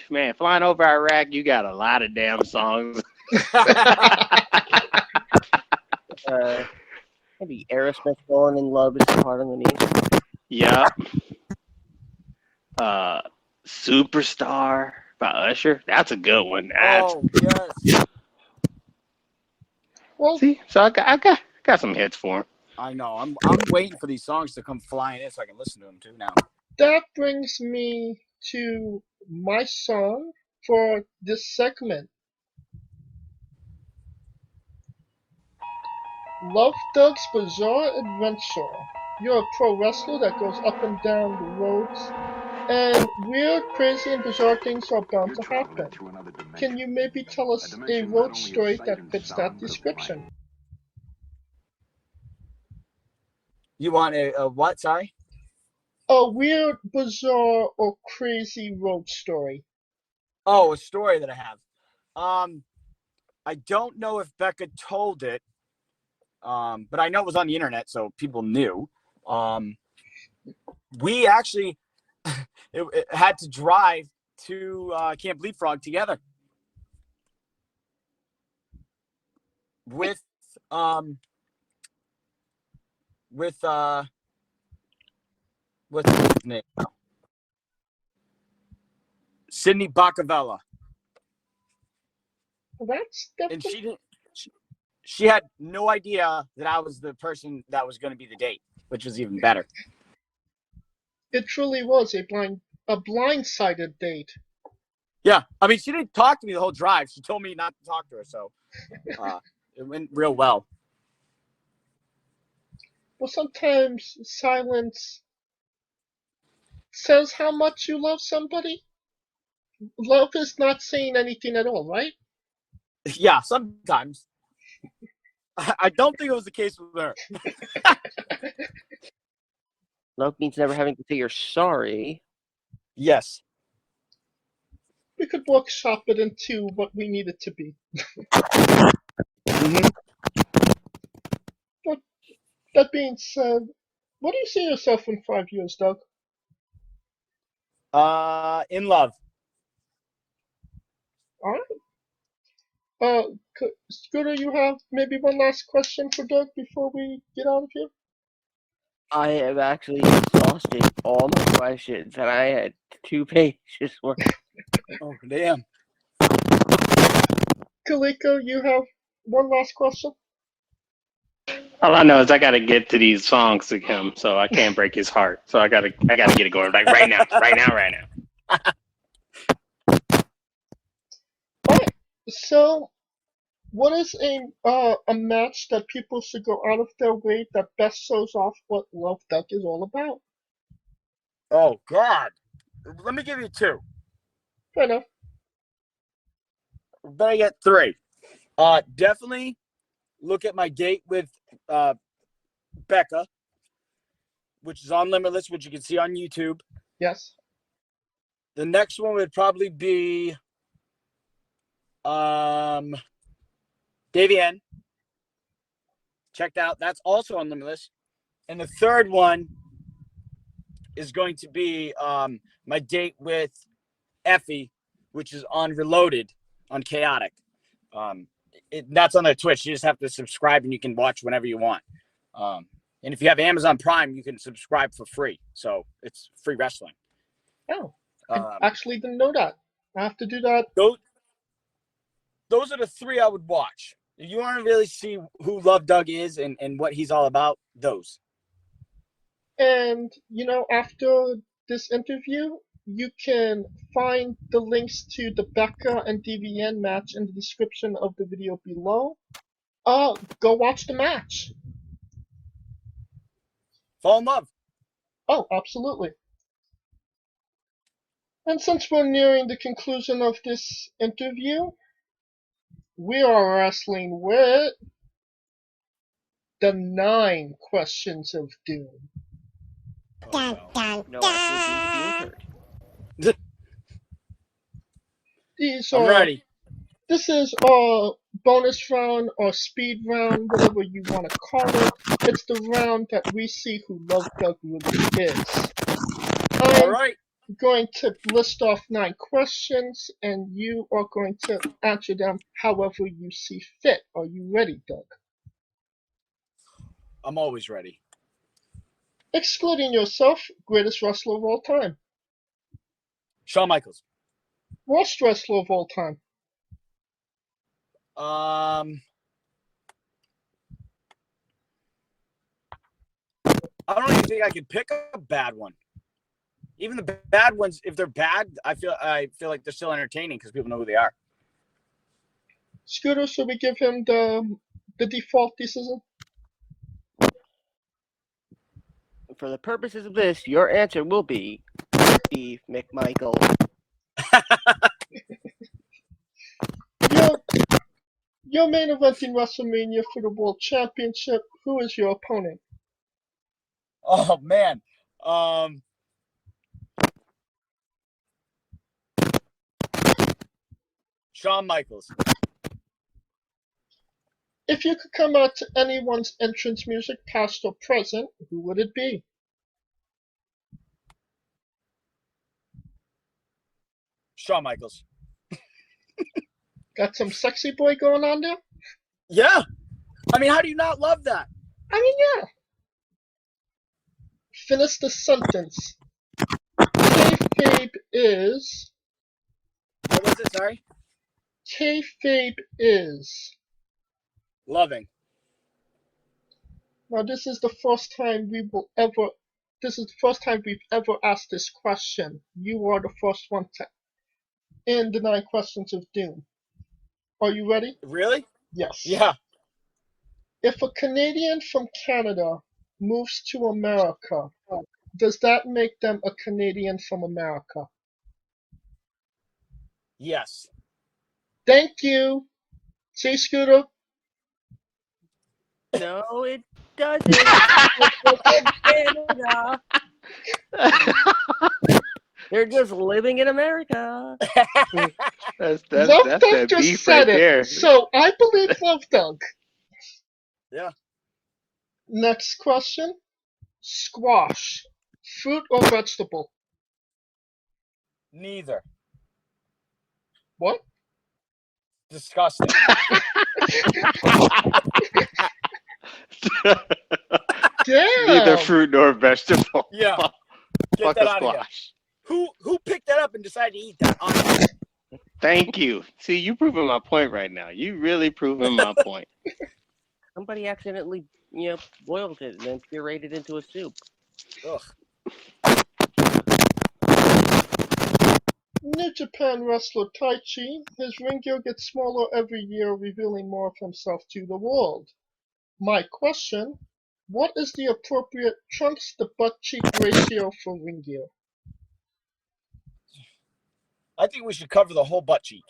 Man, flying over Iraq, you got a lot of damn songs. Maybe Aerosmith, Falling in Love is the Heart on the Knee. Yeah. Superstar by Usher. That's a good one. Oh, yes. Well, see, so I got some hits for him. I know. I'm waiting for these songs to come flying in so I can listen to them too now. That brings me to my song for this segment. Love Doug's Bizarre Adventure. You're a pro wrestler that goes up and down the roads, and weird, crazy, and bizarre things are bound to happen. Can you maybe tell us a road story that fits that description? You want a what? Sorry? A weird, bizarre, or crazy road story. Oh, a story that I have. I don't know if Becca told it, but I know it was on the internet, so people knew. We actually it had to drive to Camp Leapfrog together with what's his name? Sydney Bacavella. That's and she had no idea that I was the person that was going to be the date, which was even better. It truly was a blindsided date. Yeah, I mean, she didn't talk to me the whole drive. She told me not to talk to her, so it went real well. Well, sometimes silence says how much you love somebody. Love is not saying anything at all, right? Yeah, sometimes. I don't think it was the case with her. Love means never having to say you're sorry. Yes. We could workshop it into what we need it to be. Mm-hmm. But that being said, what do you see yourself in 5 years, Doug? In love. All right. Scooter, you have maybe one last question for Doug before we get out of here? I have actually exhausted all my questions, and I had 2 pages worth. Oh, damn. Kaliko, you have one last question? All I know is I got to get to these songs to him, so I can't break his heart. So I gotta get it going, like right now. All right. So, what is a match that people should go out of their way that best shows off what Love Duck is all about? Oh God. Let me give you two. Fair enough. Better get three. Definitely look at my date with Becca, which is on Limitless, which you can see on YouTube. Yes. The next one would probably be Davienne. Checked out. That's also on Limitless. And the third one is going to be my date with Effie, which is on Reloaded on Chaotic. That's on their Twitch. You just have to subscribe and you can watch whenever you want. And if you have Amazon Prime, you can subscribe for free. So it's free wrestling. Oh, I actually didn't know that. I have to do that. Those are the three I would watch. If you want to really see who Love Doug is and what he's all about, those. And, after this interview, you can find the links to the Becca and Davienne match in the description of the video below. Go watch the match. Fall in love. Oh, absolutely. And since we're nearing the conclusion of this interview, we are wrestling with the 9 questions of doom. Dun, dun, dun. These I'm are ready. This is our bonus round or speed round, whatever you want to call it. It's the round that we see who Love Doug really is. All I'm right. going to list off 9 questions, and you are going to answer them however you see fit. Are you ready, Doug? I'm always ready. Excluding yourself, greatest wrestler of all time. Shawn Michaels. Worst wrestler of all time. I don't even think I could pick a bad one. Even the bad ones, if they're bad, I feel like they're still entertaining because people know who they are. Scooter, should we give him the default decision? For the purposes of this, your answer will be Steve McMichael. Your main event in WrestleMania for the World Championship. Who is your opponent? Oh man. Shawn Michaels. If you could come out to anyone's entrance music, past or present, who would it be? Shawn Michaels. Got some sexy boy going on there? Yeah. I mean, how do you not love that? I mean, yeah. Finish the sentence. Kayfabe is... What was it? Sorry? Kayfabe is... Loving. Now, this is the first time we've ever asked this question. You are the first one to end the 9 questions of doom. Are you ready? Really? Yes. Yeah. If a Canadian from Canada moves to America, does that make them a Canadian from America? Yes. Thank you. See, Scooter? No, it doesn't. Canada. They're just living in America. That's Love that Doug just beef said right it, there. so I believe Love Doug. Yeah. Next question. Squash. Fruit or vegetable? Neither. What? Disgusting. Damn. Neither fruit nor vegetable. Yeah. Get Fuck that a out of here. squash. Who picked that up and decided to eat that? Honestly. Thank you. See, you proving my point right now. You really proving my point. Somebody accidentally, boiled it and then pureed it into a soup. Ugh. New Japan wrestler Taichi, his ring gear gets smaller every year, revealing more of himself to the world. My question, what is the appropriate trunks to butt cheek ratio for ring gear? I think we should cover the whole butt cheek.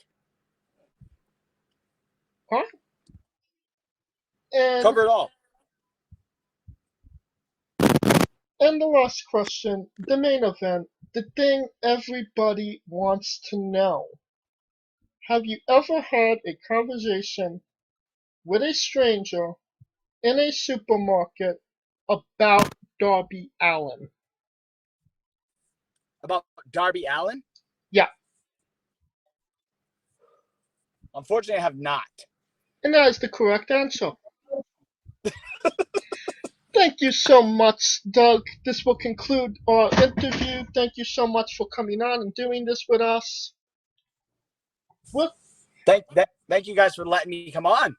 Huh? And, Cover it all. and the last question, the main event, the thing everybody wants to know. Have you ever had a conversation with a stranger in a supermarket about Darby Allin? About Darby Allin? Yeah. Unfortunately, I have not. And that is the correct answer. Thank you so much, Doug. This will conclude our interview. Thank you so much for coming on and doing this with us. What? Thank you guys for letting me come on.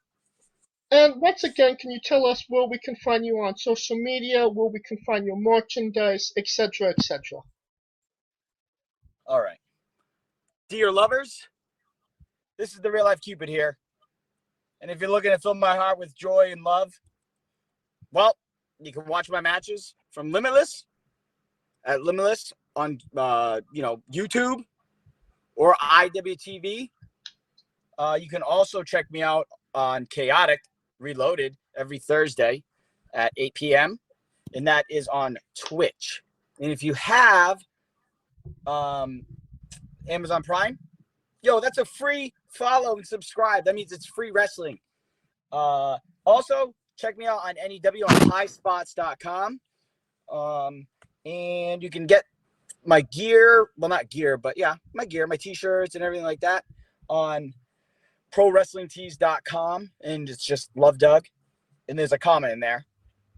And once again, can you tell us where we can find you on social media, where we can find your merchandise, etc., etc.? All right. Dear lovers, this is the Real Life Cupid here. And if you're looking to fill my heart with joy and love, well, you can watch my matches from Limitless at Limitless on YouTube or IWTV. You can also check me out on Chaotic Reloaded every Thursday at 8 p.m. and that is on Twitch. And if you have Amazon Prime, that's a free follow and subscribe. That means it's free wrestling. Also, check me out on NEW on highspots.com. And you can get my gear, well, not gear, but yeah, my gear, my t-shirts and everything like that on prowrestlingtees.com. And it's just Love Doug. And there's a comment in there.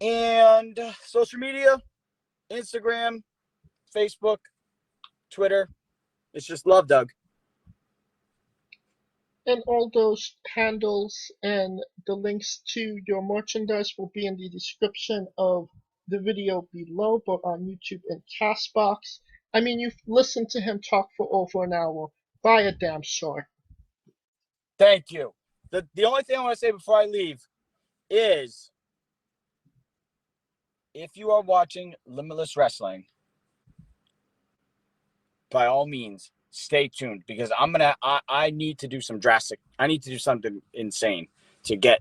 And social media, Instagram, Facebook, Twitter. It's just Love Doug. And all those handles and the links to your merchandise will be in the description of the video below, both on YouTube and Castbox. I mean, you've listened to him talk for over an hour. Buy a damn short. Thank you. The only thing I want to say before I leave is, if you are watching Limitless Wrestling, by all means, stay tuned, because I need to do some drastic. I need to do something insane to get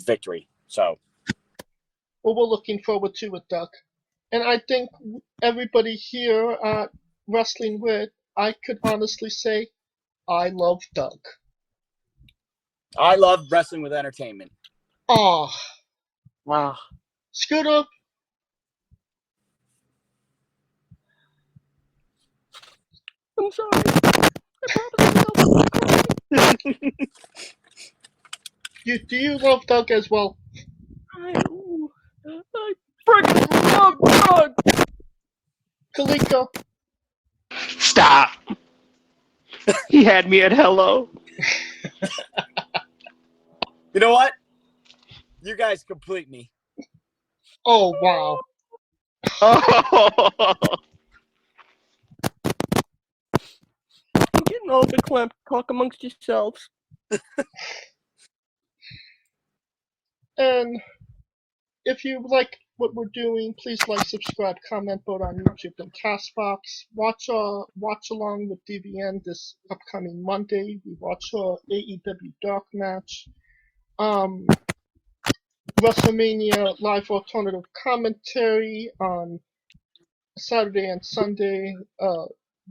victory. So, well, we're looking forward to it, Doug. And I think everybody here at Wrestling With, I could honestly say, I love Doug. I love Wrestling With Entertainment. Oh. Wow. Scooter. I'm sorry. Do you love Doug as well? I freaking love Doug. Kaliko. Stop. He had me at hello. You know what? You guys complete me. Oh, wow. I'm getting all the clamp. Talk amongst yourselves. And if you like what we're doing, please like, subscribe, comment both on YouTube and Castbox. Watch along with Davienne this upcoming Monday. We watch her AEW Dark match. WrestleMania live alternative commentary on Saturday and Sunday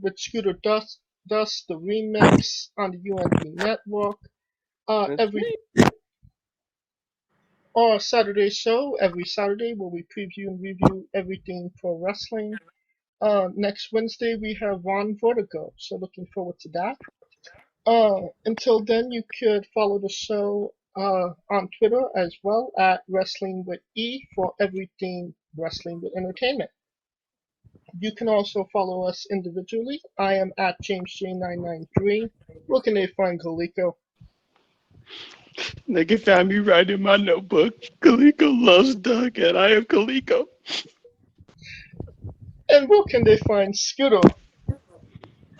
with Scooter Dust, the remix on the UNB network. Our Saturday show every Saturday where we preview and review everything pro wrestling. Next Wednesday we have Ron Vertigo, so looking forward to that. Until then, you could follow the show on Twitter as well at Wrestling with E for everything Wrestling with Entertainment. You can also follow us individually. I am at JamesJ993. Where can they find Kaliko? They can find me right in my notebook. Kaliko loves Doug, and I am Kaliko. And where can they find Scooter?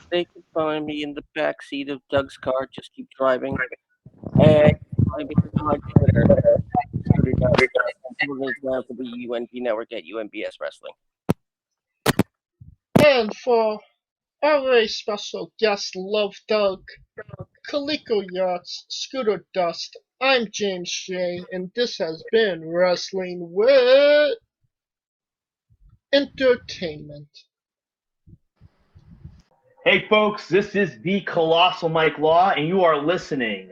They can find me in the back seat of Doug's car. Just keep driving. And find me on Twitter. Scooter Doug. And follow me down for the UNB network at UNBS Wrestling. And for our very special guest, Love Doug, Coleco Yachts, Scooter Dust, I'm James Shea, and this has been Wrestling with Entertainment. Hey, folks, this is the Colossal Mike Law, and you are listening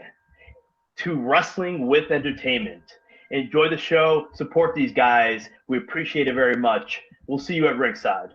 to Wrestling with Entertainment. Enjoy the show. Support these guys. We appreciate it very much. We'll see you at ringside.